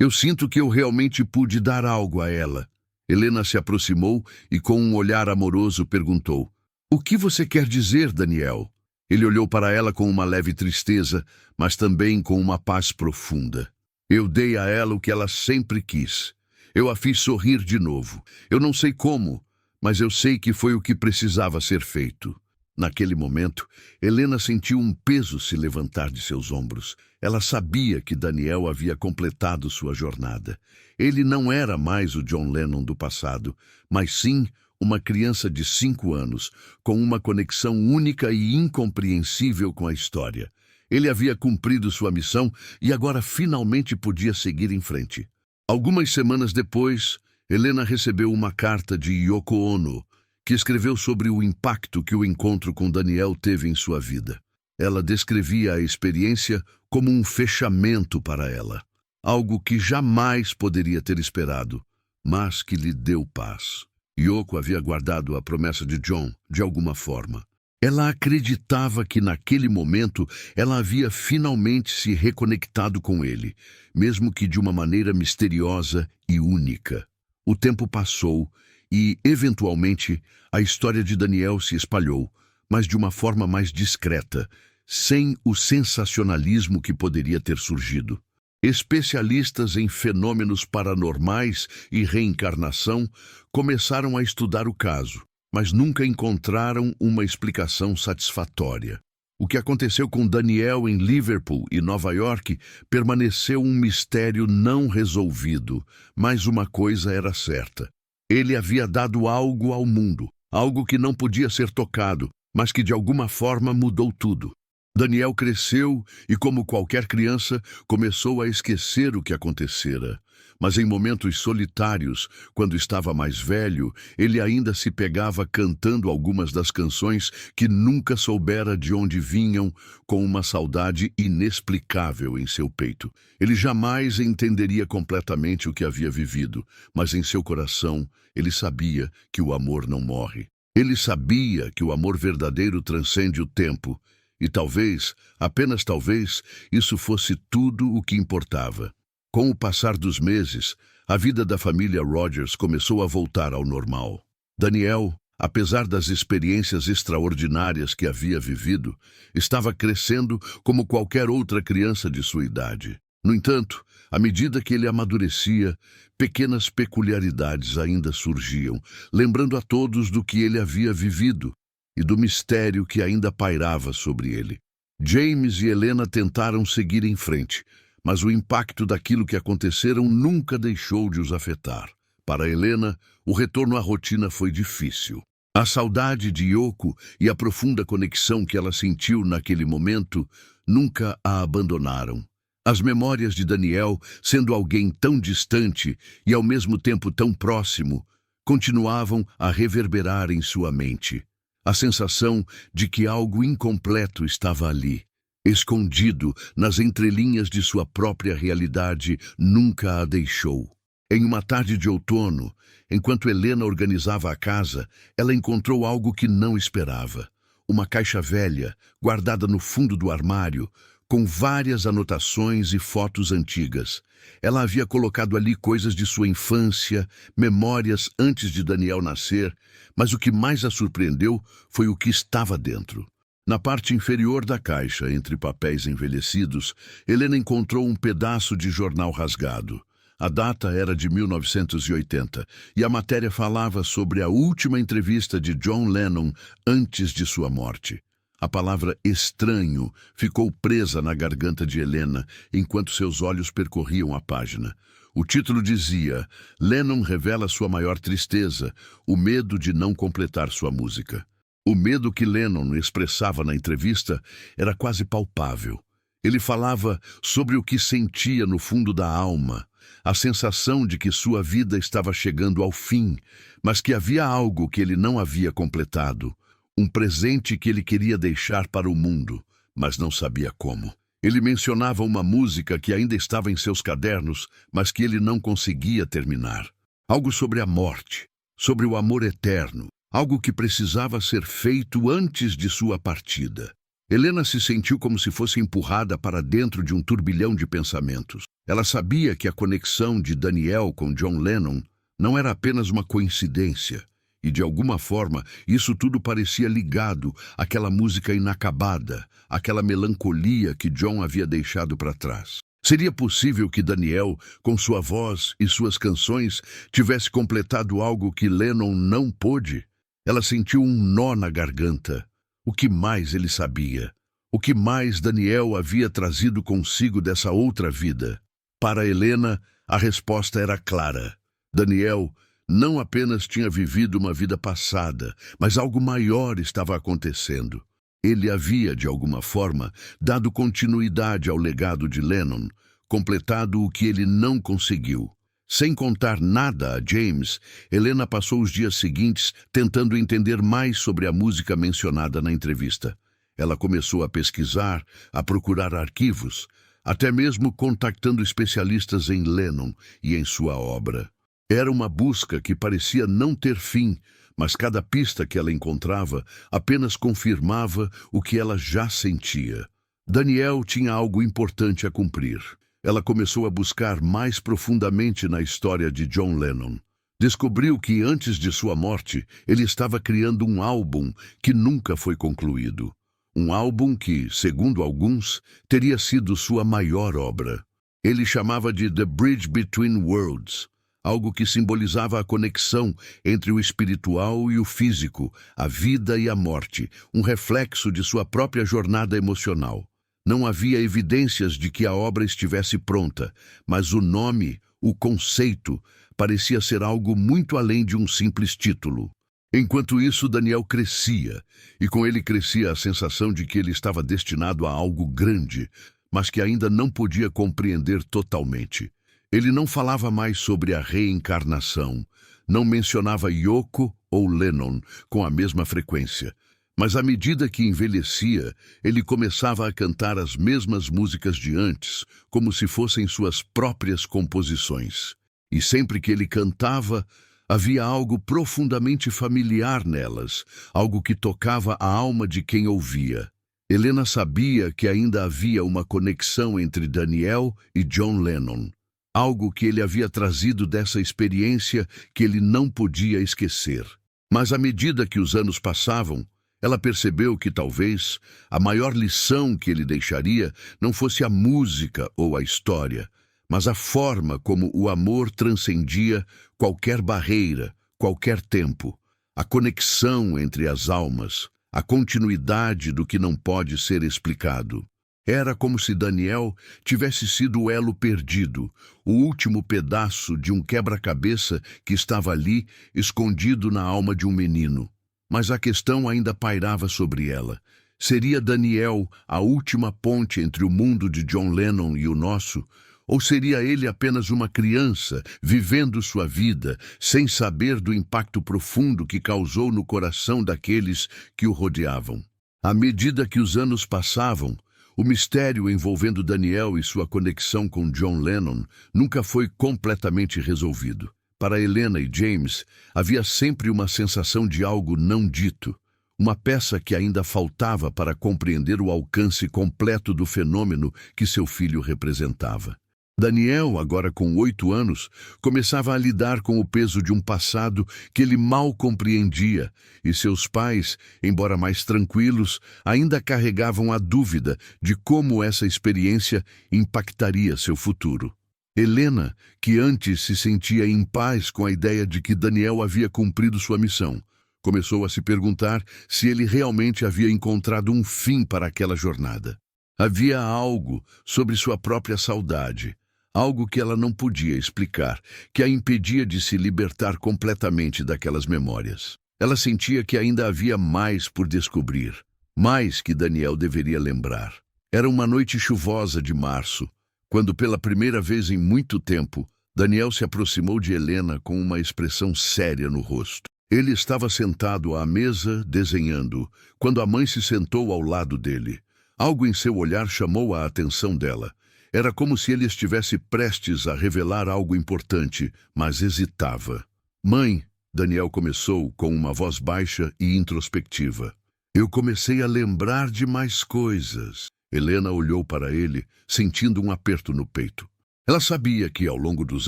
Eu sinto que eu realmente pude dar algo a ela." Helena se aproximou e com um olhar amoroso perguntou: "O que você quer dizer, Daniel?" Ele olhou para ela com uma leve tristeza, mas também com uma paz profunda. "Eu dei a ela o que ela sempre quis. Eu a fiz sorrir de novo. Eu não sei como, mas eu sei que foi o que precisava ser feito." Naquele momento, Helena sentiu um peso se levantar de seus ombros. Ela sabia que Daniel havia completado sua jornada. Ele não era mais o John Lennon do passado, mas sim uma criança de 5 anos, com uma conexão única e incompreensível com a história. Ele havia cumprido sua missão e agora finalmente podia seguir em frente. Algumas semanas depois, Helena recebeu uma carta de Yoko Ono, que escreveu sobre o impacto que o encontro com Daniel teve em sua vida. Ela descrevia a experiência como um fechamento para ela, algo que jamais poderia ter esperado, mas que lhe deu paz. Yoko havia guardado a promessa de John de alguma forma. Ela acreditava que naquele momento ela havia finalmente se reconectado com ele, mesmo que de uma maneira misteriosa e única. O tempo passou e, eventualmente, a história de Daniel se espalhou, mas de uma forma mais discreta, sem o sensacionalismo que poderia ter surgido. Especialistas em fenômenos paranormais e reencarnação começaram a estudar o caso, mas nunca encontraram uma explicação satisfatória. O que aconteceu com Daniel em Liverpool e Nova York permaneceu um mistério não resolvido, mas uma coisa era certa. Ele havia dado algo ao mundo, algo que não podia ser tocado, mas que de alguma forma mudou tudo. Daniel cresceu e, como qualquer criança, começou a esquecer o que acontecera. Mas em momentos solitários, quando estava mais velho, ele ainda se pegava cantando algumas das canções que nunca soubera de onde vinham, com uma saudade inexplicável em seu peito. Ele jamais entenderia completamente o que havia vivido, mas em seu coração ele sabia que o amor não morre. Ele sabia que o amor verdadeiro transcende o tempo, e talvez, apenas talvez, isso fosse tudo o que importava. Com o passar dos meses, a vida da família Rogers começou a voltar ao normal. Daniel, apesar das experiências extraordinárias que havia vivido, estava crescendo como qualquer outra criança de sua idade. No entanto, à medida que ele amadurecia, pequenas peculiaridades ainda surgiam, lembrando a todos do que ele havia vivido e do mistério que ainda pairava sobre ele. James e Helena tentaram seguir em frente, mas o impacto daquilo que aconteceram nunca deixou de os afetar. Para Helena, o retorno à rotina foi difícil. A saudade de Yoko e a profunda conexão que ela sentiu naquele momento nunca a abandonaram. As memórias de Daniel, sendo alguém tão distante e ao mesmo tempo tão próximo, continuavam a reverberar em sua mente. A sensação de que algo incompleto estava ali, Escondido nas entrelinhas de sua própria realidade, nunca a deixou. Em uma tarde de outono, enquanto Helena organizava a casa, ela encontrou algo que não esperava. Uma caixa velha, guardada no fundo do armário, com várias anotações e fotos antigas. Ela havia colocado ali coisas de sua infância, memórias antes de Daniel nascer, mas o que mais a surpreendeu foi o que estava dentro. Na parte inferior da caixa, entre papéis envelhecidos, Helena encontrou um pedaço de jornal rasgado. A data era de 1980 e a matéria falava sobre a última entrevista de John Lennon antes de sua morte. A palavra estranho ficou presa na garganta de Helena enquanto seus olhos percorriam a página. O título dizia: Lennon revela sua maior tristeza, o medo de não completar sua música. O medo que Lennon expressava na entrevista era quase palpável. Ele falava sobre o que sentia no fundo da alma, a sensação de que sua vida estava chegando ao fim, mas que havia algo que ele não havia completado, um presente que ele queria deixar para o mundo, mas não sabia como. Ele mencionava uma música que ainda estava em seus cadernos, mas que ele não conseguia terminar. Algo sobre a morte, sobre o amor eterno, algo que precisava ser feito antes de sua partida. Helena se sentiu como se fosse empurrada para dentro de um turbilhão de pensamentos. Ela sabia que a conexão de Daniel com John Lennon não era apenas uma coincidência, e de alguma forma isso tudo parecia ligado àquela música inacabada, àquela melancolia que John havia deixado para trás. Seria possível que Daniel, com sua voz e suas canções, tivesse completado algo que Lennon não pôde? Ela sentiu um nó na garganta. O que mais ele sabia? O que mais Daniel havia trazido consigo dessa outra vida? Para Helena, a resposta era clara. Daniel não apenas tinha vivido uma vida passada, mas algo maior estava acontecendo. Ele havia, de alguma forma, dado continuidade ao legado de Lennon, completado o que ele não conseguiu. Sem contar nada a James, Helena passou os dias seguintes tentando entender mais sobre a música mencionada na entrevista. Ela começou a pesquisar, a procurar arquivos, até mesmo contactando especialistas em Lennon e em sua obra. Era uma busca que parecia não ter fim, mas cada pista que ela encontrava apenas confirmava o que ela já sentia. Daniel tinha algo importante a cumprir. Ela começou a buscar mais profundamente na história de John Lennon. Descobriu que antes de sua morte, ele estava criando um álbum que nunca foi concluído. Um álbum que, segundo alguns, teria sido sua maior obra. Ele chamava de The Bridge Between Worlds, algo que simbolizava a conexão entre o espiritual e o físico, a vida e a morte, um reflexo de sua própria jornada emocional. Não havia evidências de que a obra estivesse pronta, mas o nome, o conceito, parecia ser algo muito além de um simples título. Enquanto isso, Daniel crescia, e com ele crescia a sensação de que ele estava destinado a algo grande, mas que ainda não podia compreender totalmente. Ele não falava mais sobre a reencarnação, não mencionava Yoko ou Lennon com a mesma frequência. Mas à medida que envelhecia, ele começava a cantar as mesmas músicas de antes, como se fossem suas próprias composições. E sempre que ele cantava, havia algo profundamente familiar nelas, algo que tocava a alma de quem ouvia. Helena sabia que ainda havia uma conexão entre Daniel e John Lennon, algo que ele havia trazido dessa experiência que ele não podia esquecer. Mas à medida que os anos passavam, ela percebeu que talvez a maior lição que ele deixaria não fosse a música ou a história, mas a forma como o amor transcendia qualquer barreira, qualquer tempo, a conexão entre as almas, a continuidade do que não pode ser explicado. Era como se Daniel tivesse sido o elo perdido, o último pedaço de um quebra-cabeça que estava ali, escondido na alma de um menino. Mas a questão ainda pairava sobre ela. Seria Daniel a última ponte entre o mundo de John Lennon e o nosso? Ou seria ele apenas uma criança, vivendo sua vida, sem saber do impacto profundo que causou no coração daqueles que o rodeavam? À medida que os anos passavam, O mistério envolvendo Daniel e sua conexão com John Lennon nunca foi completamente resolvido. Para Helena e James, havia sempre uma sensação de algo não dito, uma peça que ainda faltava para compreender o alcance completo do fenômeno que seu filho representava. Daniel, agora com 8 anos, começava a lidar com o peso de um passado que ele mal compreendia, e seus pais, embora mais tranquilos, ainda carregavam a dúvida de como essa experiência impactaria seu futuro. Helena, que antes se sentia em paz com a ideia de que Daniel havia cumprido sua missão, começou a se perguntar se ele realmente havia encontrado um fim para aquela jornada. Havia algo sobre sua própria saudade, algo que ela não podia explicar, que a impedia de se libertar completamente daquelas memórias. Ela sentia que ainda havia mais por descobrir, mais que Daniel deveria lembrar. Era uma noite chuvosa de março, quando pela primeira vez em muito tempo, Daniel se aproximou de Helena com uma expressão séria no rosto. Ele estava sentado à mesa, desenhando, quando a mãe se sentou ao lado dele. Algo em seu olhar chamou a atenção dela. Era como se ele estivesse prestes a revelar algo importante, mas hesitava. "Mãe", Daniel começou com uma voz baixa e introspectiva. "Eu comecei a lembrar de mais coisas." Helena olhou para ele, sentindo um aperto no peito. Ela sabia que, ao longo dos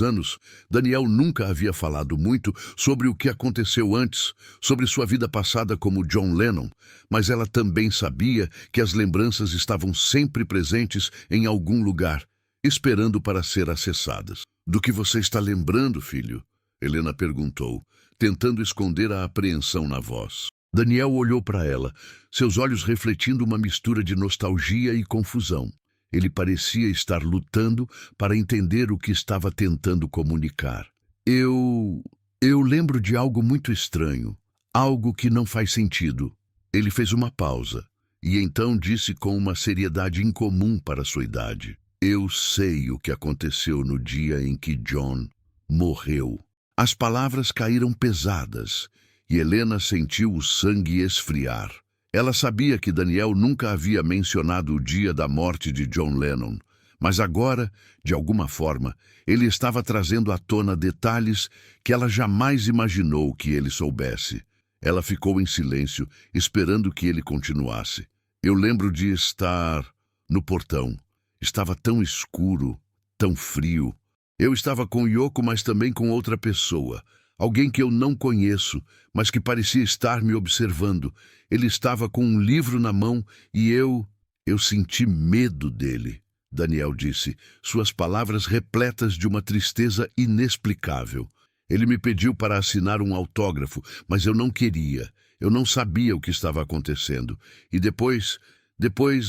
anos, Daniel nunca havia falado muito sobre o que aconteceu antes, sobre sua vida passada como John Lennon, mas ela também sabia que as lembranças estavam sempre presentes em algum lugar, esperando para ser acessadas. "Do que você está lembrando, filho?" Helena perguntou, tentando esconder a apreensão na voz. Daniel olhou para ela, seus olhos refletindo uma mistura de nostalgia e confusão. Ele parecia estar lutando para entender o que estava tentando comunicar. Eu lembro de algo muito estranho, algo que não faz sentido." Ele fez uma pausa, e então disse com uma seriedade incomum para sua idade: "Eu sei o que aconteceu no dia em que John morreu." As palavras caíram pesadas, e Helena sentiu o sangue esfriar. Ela sabia que Daniel nunca havia mencionado o dia da morte de John Lennon, mas agora, de alguma forma, ele estava trazendo à tona detalhes que ela jamais imaginou que ele soubesse. Ela ficou em silêncio, esperando que ele continuasse. "Eu lembro de estar no portão. Estava tão escuro, tão frio. Eu estava com Yoko, mas também com outra pessoa. Alguém que eu não conheço, mas que parecia estar me observando. Ele estava com um livro na mão e eu senti medo dele." Daniel disse, suas palavras repletas de uma tristeza inexplicável. "Ele me pediu para assinar um autógrafo, mas eu não queria. Eu não sabia o que estava acontecendo. E depois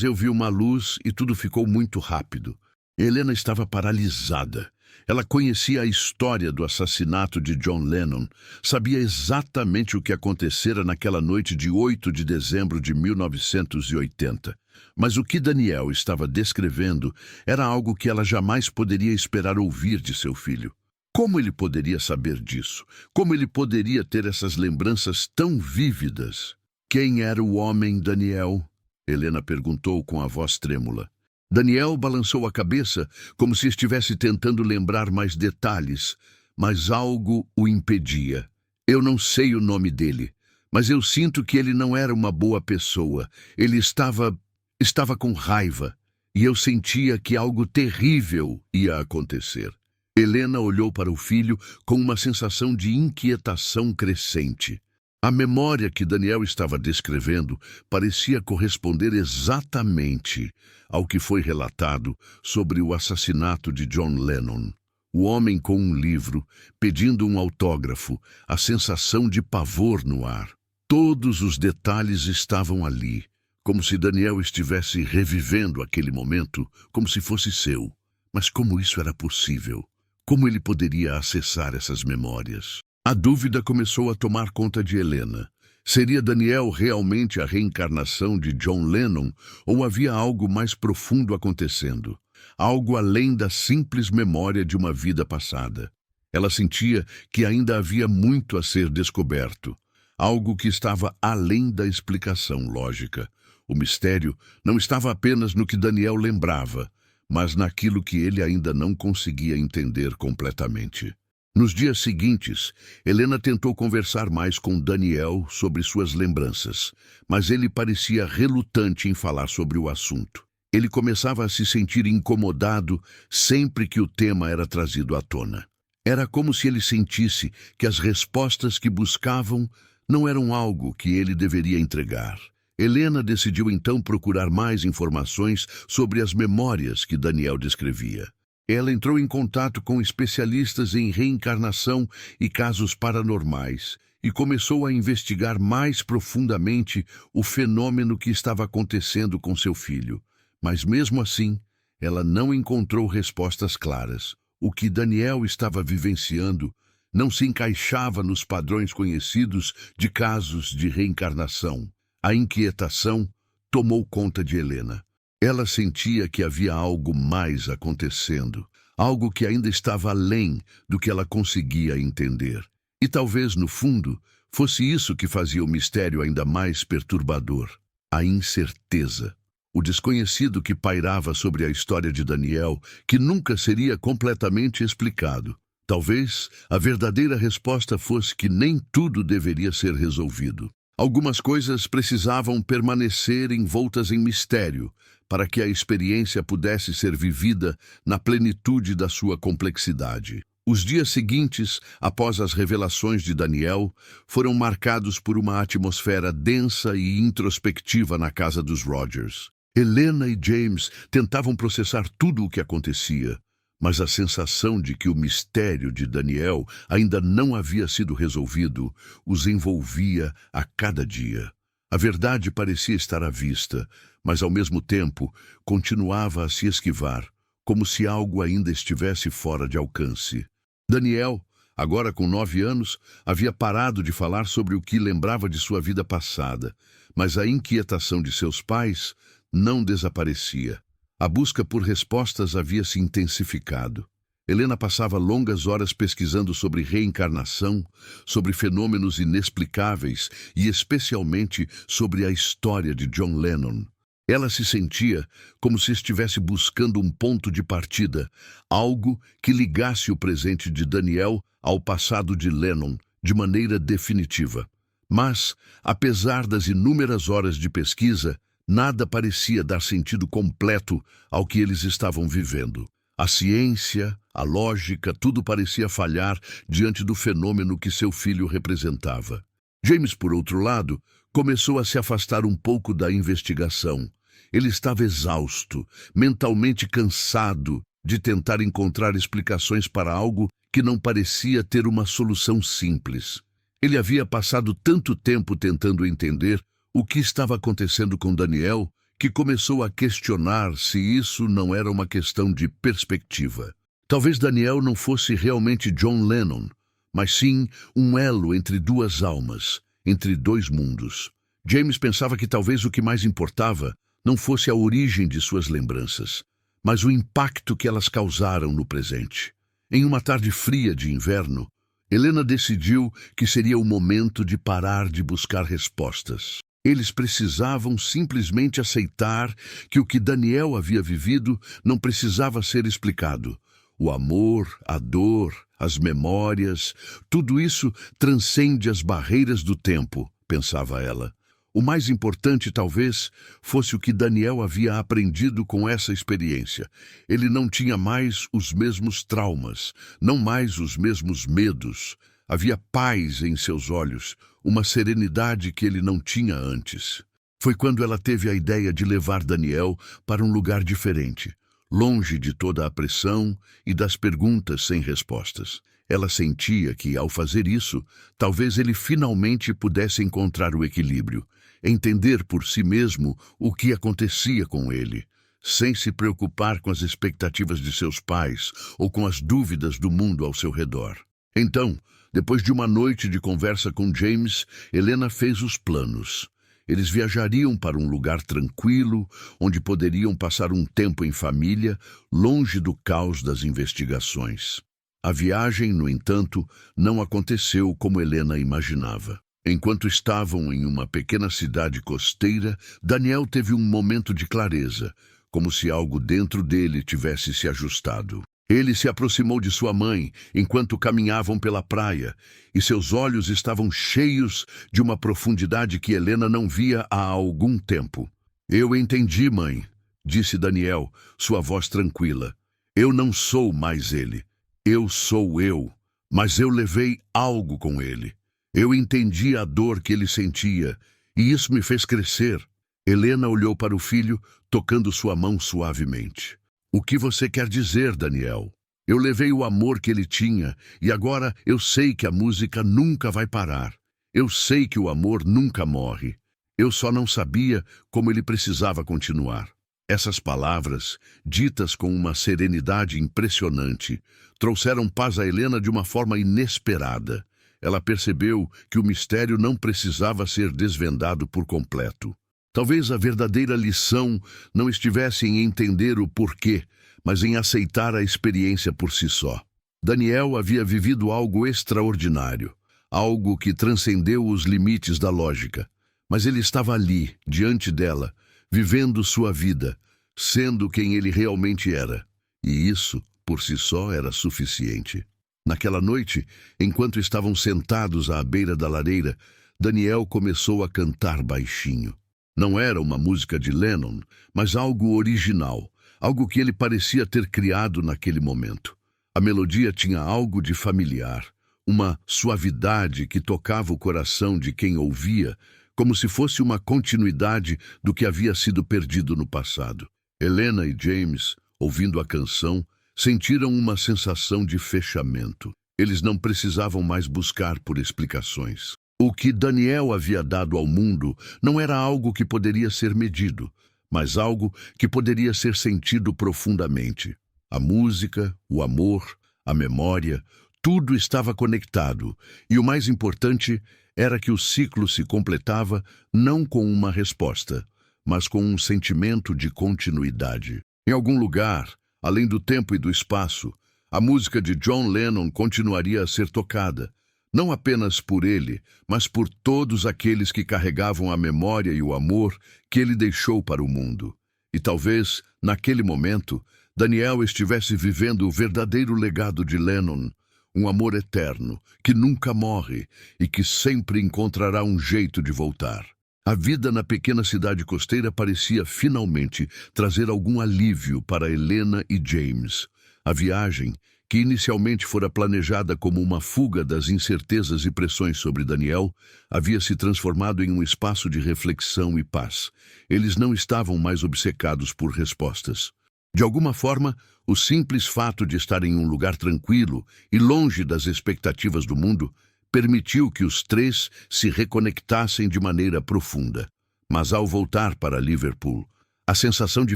eu vi uma luz e tudo ficou muito rápido." Helena estava paralisada. Ela conhecia a história do assassinato de John Lennon, sabia exatamente o que acontecera naquela noite de 8 de dezembro de 1980. Mas o que Daniel estava descrevendo era algo que ela jamais poderia esperar ouvir de seu filho. Como ele poderia saber disso? Como ele poderia ter essas lembranças tão vívidas? "Quem era o homem, Daniel?" Helena perguntou com a voz trêmula. Daniel balançou a cabeça, como se estivesse tentando lembrar mais detalhes, mas algo o impedia. "Eu não sei o nome dele, mas eu sinto que ele não era uma boa pessoa. Ele estava com raiva, e eu sentia que algo terrível ia acontecer." Helena olhou para o filho com uma sensação de inquietação crescente. A memória que Daniel estava descrevendo parecia corresponder exatamente ao que foi relatado sobre o assassinato de John Lennon. O homem com um livro, pedindo um autógrafo, a sensação de pavor no ar. Todos os detalhes estavam ali, como se Daniel estivesse revivendo aquele momento, como se fosse seu. Mas como isso era possível? Como ele poderia acessar essas memórias? A dúvida começou a tomar conta de Helena. Seria Daniel realmente a reencarnação de John Lennon ou havia algo mais profundo acontecendo? Algo além da simples memória de uma vida passada. Ela sentia que ainda havia muito a ser descoberto. Algo que estava além da explicação lógica. O mistério não estava apenas no que Daniel lembrava, mas naquilo que ele ainda não conseguia entender completamente. Nos dias seguintes, Helena tentou conversar mais com Daniel sobre suas lembranças, mas ele parecia relutante em falar sobre o assunto. Ele começava a se sentir incomodado sempre que o tema era trazido à tona. Era como se ele sentisse que as respostas que buscavam não eram algo que ele deveria entregar. Helena decidiu então procurar mais informações sobre as memórias que Daniel descrevia. Ela entrou em contato com especialistas em reencarnação e casos paranormais e começou a investigar mais profundamente o fenômeno que estava acontecendo com seu filho. Mas mesmo assim, ela não encontrou respostas claras. O que Daniel estava vivenciando não se encaixava nos padrões conhecidos de casos de reencarnação. A inquietação tomou conta de Helena. Ela sentia que havia algo mais acontecendo, algo que ainda estava além do que ela conseguia entender. E talvez, no fundo, fosse isso que fazia o mistério ainda mais perturbador: a incerteza. O desconhecido que pairava sobre a história de Daniel, que nunca seria completamente explicado. Talvez a verdadeira resposta fosse que nem tudo deveria ser resolvido. Algumas coisas precisavam permanecer envoltas em mistério para que a experiência pudesse ser vivida na plenitude da sua complexidade. Os dias seguintes, após as revelações de Daniel, foram marcados por uma atmosfera densa e introspectiva na casa dos Rogers. Helena e James tentavam processar tudo o que acontecia, mas a sensação de que o mistério de Daniel ainda não havia sido resolvido os envolvia a cada dia. A verdade parecia estar à vista, mas ao mesmo tempo continuava a se esquivar, como se algo ainda estivesse fora de alcance. Daniel, agora com 9 anos, havia parado de falar sobre o que lembrava de sua vida passada, mas a inquietação de seus pais não desaparecia. A busca por respostas havia se intensificado. Helena passava longas horas pesquisando sobre reencarnação, sobre fenômenos inexplicáveis e especialmente sobre a história de John Lennon. Ela se sentia como se estivesse buscando um ponto de partida, algo que ligasse o presente de Daniel ao passado de Lennon de maneira definitiva. Mas, apesar das inúmeras horas de pesquisa, nada parecia dar sentido completo ao que eles estavam vivendo. A ciência, a lógica, tudo parecia falhar diante do fenômeno que seu filho representava. James, por outro lado, começou a se afastar um pouco da investigação. Ele estava exausto, mentalmente cansado de tentar encontrar explicações para algo que não parecia ter uma solução simples. Ele havia passado tanto tempo tentando entender o que estava acontecendo com Daniel, que começou a questionar se isso não era uma questão de perspectiva. Talvez Daniel não fosse realmente John Lennon, mas sim um elo entre duas almas, entre dois mundos. James pensava que talvez o que mais importava não fosse a origem de suas lembranças, mas o impacto que elas causaram no presente. Em uma tarde fria de inverno, Helena decidiu que seria o momento de parar de buscar respostas. Eles precisavam simplesmente aceitar que o que Daniel havia vivido não precisava ser explicado. O amor, a dor, as memórias, tudo isso transcende as barreiras do tempo, pensava ela. O mais importante, talvez, fosse o que Daniel havia aprendido com essa experiência. Ele não tinha mais os mesmos traumas, não mais os mesmos medos. Havia paz em seus olhos, uma serenidade que ele não tinha antes. Foi quando ela teve a ideia de levar Daniel para um lugar diferente, longe de toda a pressão e das perguntas sem respostas. Ela sentia que, ao fazer isso, talvez ele finalmente pudesse encontrar o equilíbrio, entender por si mesmo o que acontecia com ele, sem se preocupar com as expectativas de seus pais ou com as dúvidas do mundo ao seu redor. Então, depois de uma noite de conversa com James, Helena fez os planos. Eles viajariam para um lugar tranquilo, onde poderiam passar um tempo em família, longe do caos das investigações. A viagem, no entanto, não aconteceu como Helena imaginava. Enquanto estavam em uma pequena cidade costeira, Daniel teve um momento de clareza, como se algo dentro dele tivesse se ajustado. Ele se aproximou de sua mãe enquanto caminhavam pela praia, e seus olhos estavam cheios de uma profundidade que Helena não via há algum tempo. "Eu entendi, mãe", disse Daniel, sua voz tranquila. "Eu não sou mais ele. Eu sou eu, mas eu levei algo com ele. Eu entendi a dor que ele sentia, e isso me fez crescer." Helena olhou para o filho, tocando sua mão suavemente. "O que você quer dizer, Daniel? Eu levei o amor que ele tinha, e agora eu sei que a música nunca vai parar. Eu sei que o amor nunca morre. Eu só não sabia como ele precisava continuar." Essas palavras, ditas com uma serenidade impressionante, trouxeram paz a Helena de uma forma inesperada. Ela percebeu que o mistério não precisava ser desvendado por completo. Talvez a verdadeira lição não estivesse em entender o porquê, mas em aceitar a experiência por si só. Daniel havia vivido algo extraordinário, algo que transcendeu os limites da lógica. Mas ele estava ali, diante dela, vivendo sua vida, sendo quem ele realmente era. E isso, por si só, era suficiente. Naquela noite, enquanto estavam sentados à beira da lareira, Daniel começou a cantar baixinho. Não era uma música de Lennon, mas algo original, algo que ele parecia ter criado naquele momento. A melodia tinha algo de familiar, uma suavidade que tocava o coração de quem ouvia, como se fosse uma continuidade do que havia sido perdido no passado. Helena e James, ouvindo a canção, sentiram uma sensação de fechamento. Eles não precisavam mais buscar por explicações. O que Daniel havia dado ao mundo não era algo que poderia ser medido, mas algo que poderia ser sentido profundamente. A música, o amor, a memória, tudo estava conectado, e o mais importante era que o ciclo se completava não com uma resposta, mas com um sentimento de continuidade. Em algum lugar, além do tempo e do espaço, a música de John Lennon continuaria a ser tocada, não apenas por ele, mas por todos aqueles que carregavam a memória e o amor que ele deixou para o mundo. E talvez, naquele momento, Daniel estivesse vivendo o verdadeiro legado de Lennon, um amor eterno, que nunca morre e que sempre encontrará um jeito de voltar. A vida na pequena cidade costeira parecia finalmente trazer algum alívio para Helena e James. A viagem, que inicialmente fora planejada como uma fuga das incertezas e pressões sobre Daniel, havia se transformado em um espaço de reflexão e paz. Eles não estavam mais obcecados por respostas. De alguma forma, o simples fato de estar em um lugar tranquilo e longe das expectativas do mundo permitiu que os três se reconectassem de maneira profunda. Mas ao voltar para Liverpool, a sensação de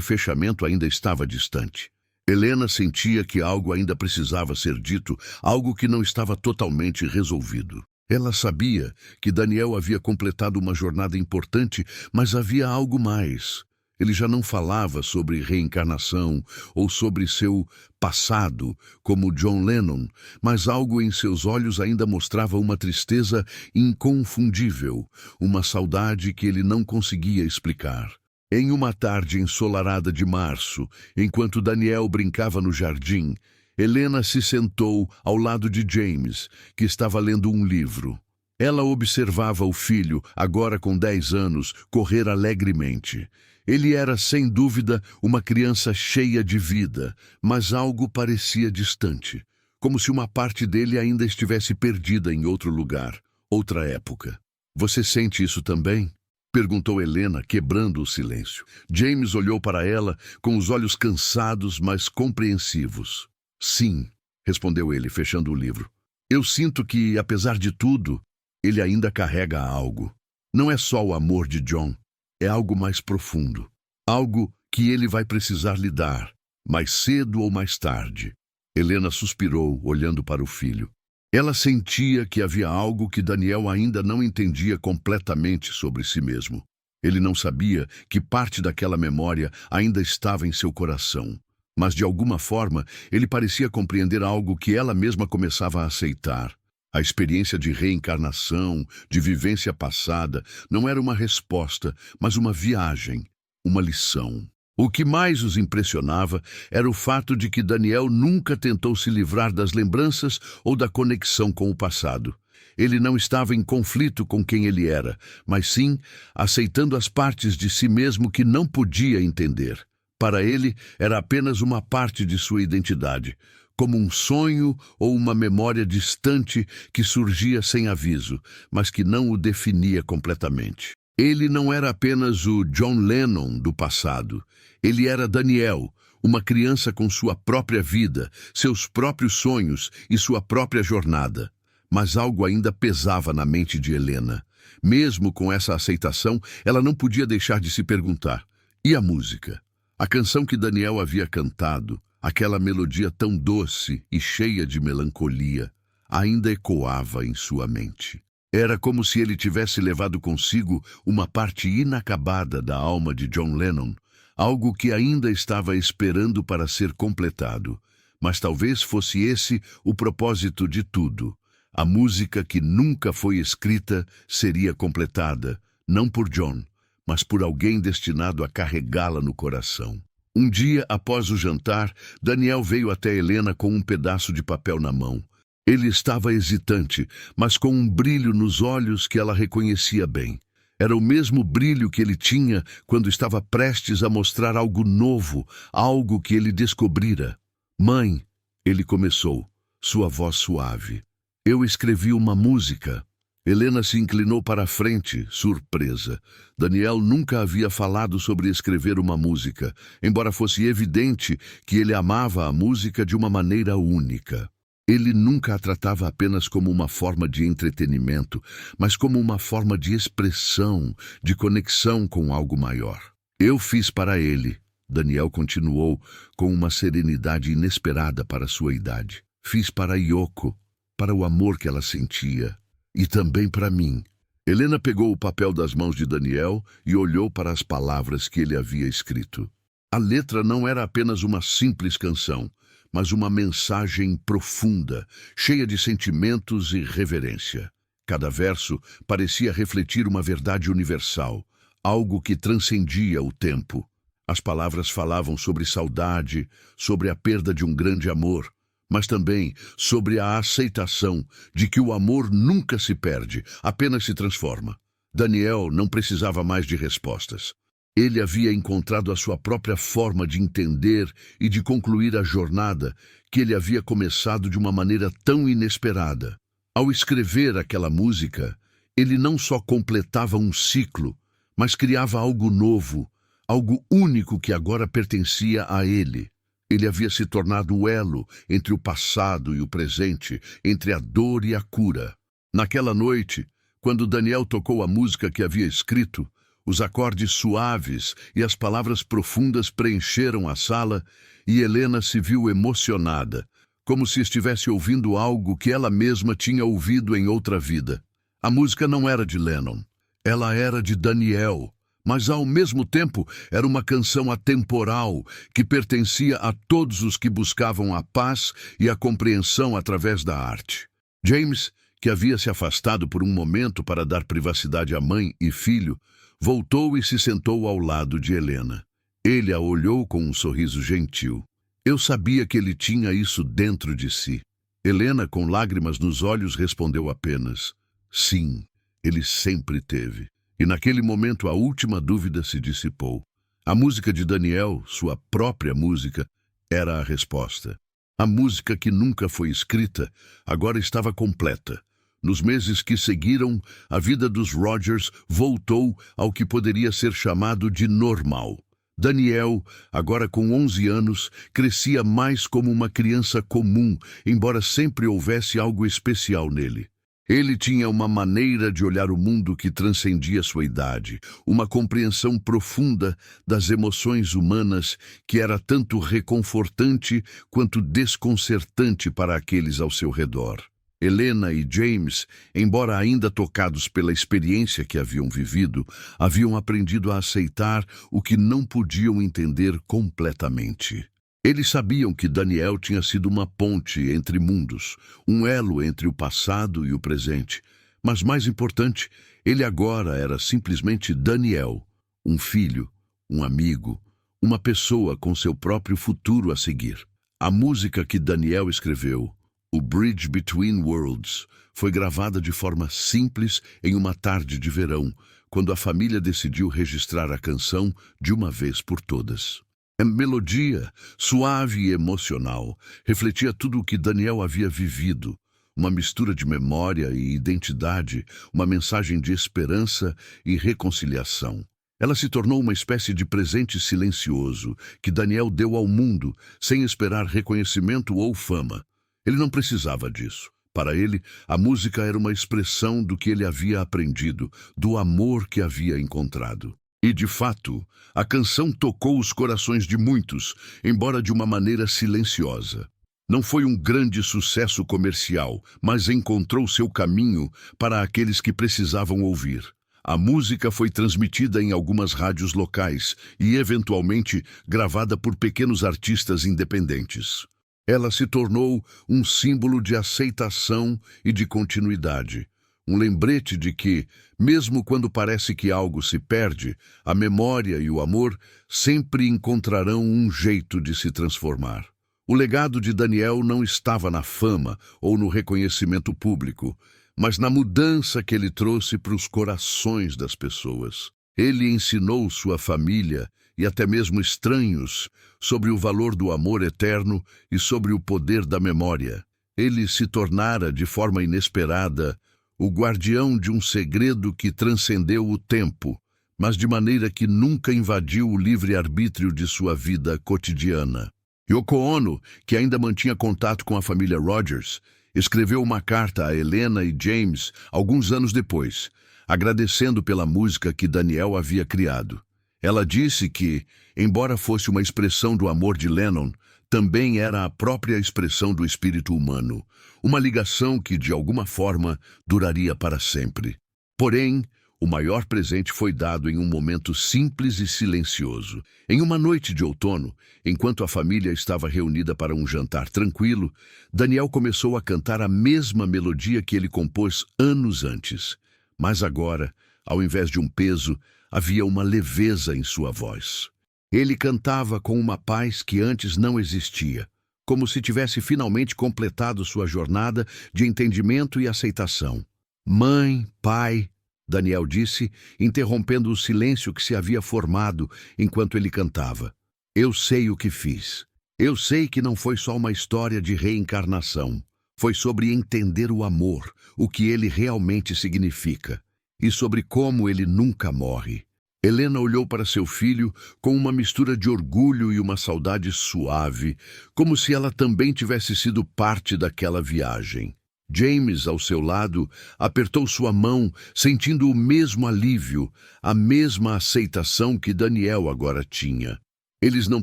fechamento ainda estava distante. Helena sentia que algo ainda precisava ser dito, algo que não estava totalmente resolvido. Ela sabia que Daniel havia completado uma jornada importante, mas havia algo mais. Ele já não falava sobre reencarnação ou sobre seu passado, como John Lennon, mas algo em seus olhos ainda mostrava uma tristeza inconfundível, uma saudade que ele não conseguia explicar. Em uma tarde ensolarada de março, enquanto Daniel brincava no jardim, Helena se sentou ao lado de James, que estava lendo um livro. Ela observava o filho, agora com 10 anos, correr alegremente. Ele era, sem dúvida, uma criança cheia de vida, mas algo parecia distante, como se uma parte dele ainda estivesse perdida em outro lugar, outra época. "Você sente isso também?" perguntou Helena, quebrando o silêncio. James olhou para ela com os olhos cansados, mas compreensivos. "Sim", respondeu ele, fechando o livro. "Eu sinto que, apesar de tudo, ele ainda carrega algo. Não é só o amor de John. É algo mais profundo. Algo que ele vai precisar lidar, mais cedo ou mais tarde." Helena suspirou, olhando para o filho. Ela sentia que havia algo que Daniel ainda não entendia completamente sobre si mesmo. Ele não sabia que parte daquela memória ainda estava em seu coração. Mas, de alguma forma, ele parecia compreender algo que ela mesma começava a aceitar. A experiência de reencarnação, de vivência passada, não era uma resposta, mas uma viagem, uma lição. O que mais os impressionava era o fato de que Daniel nunca tentou se livrar das lembranças ou da conexão com o passado. Ele não estava em conflito com quem ele era, mas sim aceitando as partes de si mesmo que não podia entender. Para ele, era apenas uma parte de sua identidade, como um sonho ou uma memória distante que surgia sem aviso, mas que não o definia completamente. Ele não era apenas o John Lennon do passado. Ele era Daniel, uma criança com sua própria vida, seus próprios sonhos e sua própria jornada. Mas algo ainda pesava na mente de Helena. Mesmo com essa aceitação, ela não podia deixar de se perguntar: e a música? A canção que Daniel havia cantado, aquela melodia tão doce e cheia de melancolia, ainda ecoava em sua mente. Era como se ele tivesse levado consigo uma parte inacabada da alma de John Lennon, algo que ainda estava esperando para ser completado. Mas talvez fosse esse o propósito de tudo. A música que nunca foi escrita seria completada, não por John, mas por alguém destinado a carregá-la no coração. Um dia, após o jantar, Daniel veio até Helena com um pedaço de papel na mão. Ele estava hesitante, mas com um brilho nos olhos que ela reconhecia bem. Era o mesmo brilho que ele tinha quando estava prestes a mostrar algo novo, algo que ele descobrira. "Mãe", ele começou, sua voz suave. "Eu escrevi uma música." Helena se inclinou para a frente, surpresa. Daniel nunca havia falado sobre escrever uma música, embora fosse evidente que ele amava a música de uma maneira única. Ele nunca a tratava apenas como uma forma de entretenimento, mas como uma forma de expressão, de conexão com algo maior. "Eu fiz para ele", Daniel continuou com uma serenidade inesperada para sua idade. "Fiz para Yoko, para o amor que ela sentia. E também para mim." Helena pegou o papel das mãos de Daniel e olhou para as palavras que ele havia escrito. A letra não era apenas uma simples canção, mas uma mensagem profunda, cheia de sentimentos e reverência. Cada verso parecia refletir uma verdade universal, algo que transcendia o tempo. As palavras falavam sobre saudade, sobre a perda de um grande amor, mas também sobre a aceitação de que o amor nunca se perde, apenas se transforma. Daniel não precisava mais de respostas. Ele havia encontrado a sua própria forma de entender e de concluir a jornada que ele havia começado de uma maneira tão inesperada. Ao escrever aquela música, ele não só completava um ciclo, mas criava algo novo, algo único que agora pertencia a ele. Ele havia se tornado o elo entre o passado e o presente, entre a dor e a cura. Naquela noite, quando Daniel tocou a música que havia escrito, os acordes suaves e as palavras profundas preencheram a sala e Helena se viu emocionada, como se estivesse ouvindo algo que ela mesma tinha ouvido em outra vida. A música não era de Lennon, ela era de Daniel. Mas, ao mesmo tempo, era uma canção atemporal que pertencia a todos os que buscavam a paz e a compreensão através da arte. James, que havia se afastado por um momento para dar privacidade à mãe e filho, voltou e se sentou ao lado de Helena. Ele a olhou com um sorriso gentil. Eu sabia que ele tinha isso dentro de si. Helena, com lágrimas nos olhos, respondeu apenas: "Sim, ele sempre teve." E naquele momento a última dúvida se dissipou. A música de Daniel, sua própria música, era a resposta. A música que nunca foi escrita, agora estava completa. Nos meses que seguiram, a vida dos Rodgers voltou ao que poderia ser chamado de normal. Daniel, agora com 11 anos, crescia mais como uma criança comum, embora sempre houvesse algo especial nele. Ele tinha uma maneira de olhar o mundo que transcendia sua idade, uma compreensão profunda das emoções humanas que era tanto reconfortante quanto desconcertante para aqueles ao seu redor. Helena e James, embora ainda tocados pela experiência que haviam vivido, haviam aprendido a aceitar o que não podiam entender completamente. Eles sabiam que Daniel tinha sido uma ponte entre mundos, um elo entre o passado e o presente. Mas mais importante, ele agora era simplesmente Daniel, um filho, um amigo, uma pessoa com seu próprio futuro a seguir. A música que Daniel escreveu, o Bridge Between Worlds, foi gravada de forma simples em uma tarde de verão, quando a família decidiu registrar a canção de uma vez por todas. A melodia, suave e emocional, refletia tudo o que Daniel havia vivido, uma mistura de memória e identidade, uma mensagem de esperança e reconciliação. Ela se tornou uma espécie de presente silencioso que Daniel deu ao mundo, sem esperar reconhecimento ou fama. Ele não precisava disso. Para ele, a música era uma expressão do que ele havia aprendido, do amor que havia encontrado. E, de fato, a canção tocou os corações de muitos, embora de uma maneira silenciosa. Não foi um grande sucesso comercial, mas encontrou seu caminho para aqueles que precisavam ouvir. A música foi transmitida em algumas rádios locais e, eventualmente, gravada por pequenos artistas independentes. Ela se tornou um símbolo de aceitação e de continuidade. Um lembrete de que, mesmo quando parece que algo se perde, a memória e o amor sempre encontrarão um jeito de se transformar. O legado de Daniel não estava na fama ou no reconhecimento público, mas na mudança que ele trouxe para os corações das pessoas. Ele ensinou sua família e até mesmo estranhos sobre o valor do amor eterno e sobre o poder da memória. Ele se tornara, de forma inesperada, o guardião de um segredo que transcendeu o tempo, mas de maneira que nunca invadiu o livre-arbítrio de sua vida cotidiana. Yoko Ono, que ainda mantinha contato com a família Rogers, escreveu uma carta a Helena e James alguns anos depois, agradecendo pela música que Daniel havia criado. Ela disse que, embora fosse uma expressão do amor de Lennon, também era a própria expressão do espírito humano, uma ligação que, de alguma forma, duraria para sempre. Porém, o maior presente foi dado em um momento simples e silencioso. Em uma noite de outono, enquanto a família estava reunida para um jantar tranquilo, Daniel começou a cantar a mesma melodia que ele compôs anos antes. Mas agora, ao invés de um peso, havia uma leveza em sua voz. Ele cantava com uma paz que antes não existia, como se tivesse finalmente completado sua jornada de entendimento e aceitação. Mãe, pai, Daniel disse, interrompendo o silêncio que se havia formado enquanto ele cantava. Eu sei o que fiz. Eu sei que não foi só uma história de reencarnação. Foi sobre entender o amor, o que ele realmente significa, e sobre como ele nunca morre. Helena olhou para seu filho com uma mistura de orgulho e uma saudade suave, como se ela também tivesse sido parte daquela viagem. James, ao seu lado, apertou sua mão, sentindo o mesmo alívio, a mesma aceitação que Daniel agora tinha. Eles não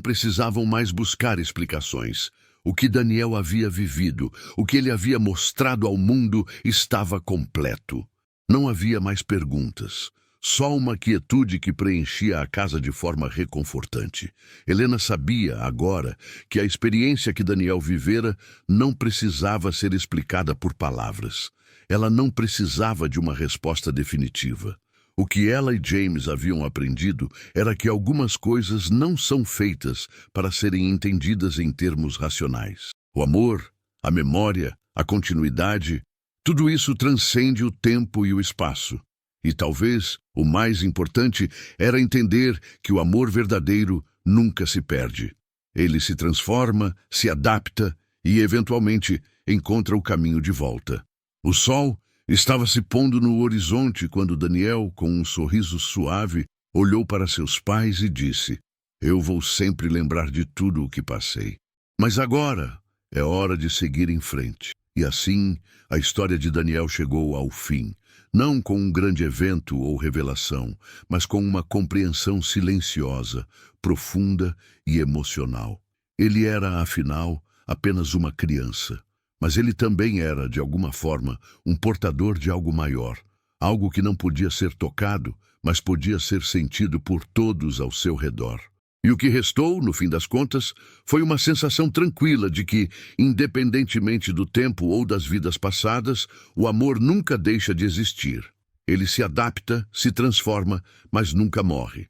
precisavam mais buscar explicações. O que Daniel havia vivido, o que ele havia mostrado ao mundo, estava completo. Não havia mais perguntas. Só uma quietude que preenchia a casa de forma reconfortante. Helena sabia, agora, que a experiência que Daniel vivera não precisava ser explicada por palavras. Ela não precisava de uma resposta definitiva. O que ela e James haviam aprendido era que algumas coisas não são feitas para serem entendidas em termos racionais. O amor, a memória, a continuidade, tudo isso transcende o tempo e o espaço. E talvez o mais importante era entender que o amor verdadeiro nunca se perde. Ele se transforma, se adapta e, eventualmente, encontra o caminho de volta. O sol estava se pondo no horizonte quando Daniel, com um sorriso suave, olhou para seus pais e disse: Eu vou sempre lembrar de tudo o que passei. Mas agora é hora de seguir em frente. E assim, a história de Daniel chegou ao fim. Não com um grande evento ou revelação, mas com uma compreensão silenciosa, profunda e emocional. Ele era, afinal, apenas uma criança, mas ele também era, de alguma forma, um portador de algo maior, algo que não podia ser tocado, mas podia ser sentido por todos ao seu redor. E o que restou, no fim das contas, foi uma sensação tranquila de que, independentemente do tempo ou das vidas passadas, o amor nunca deixa de existir. Ele se adapta, se transforma, mas nunca morre.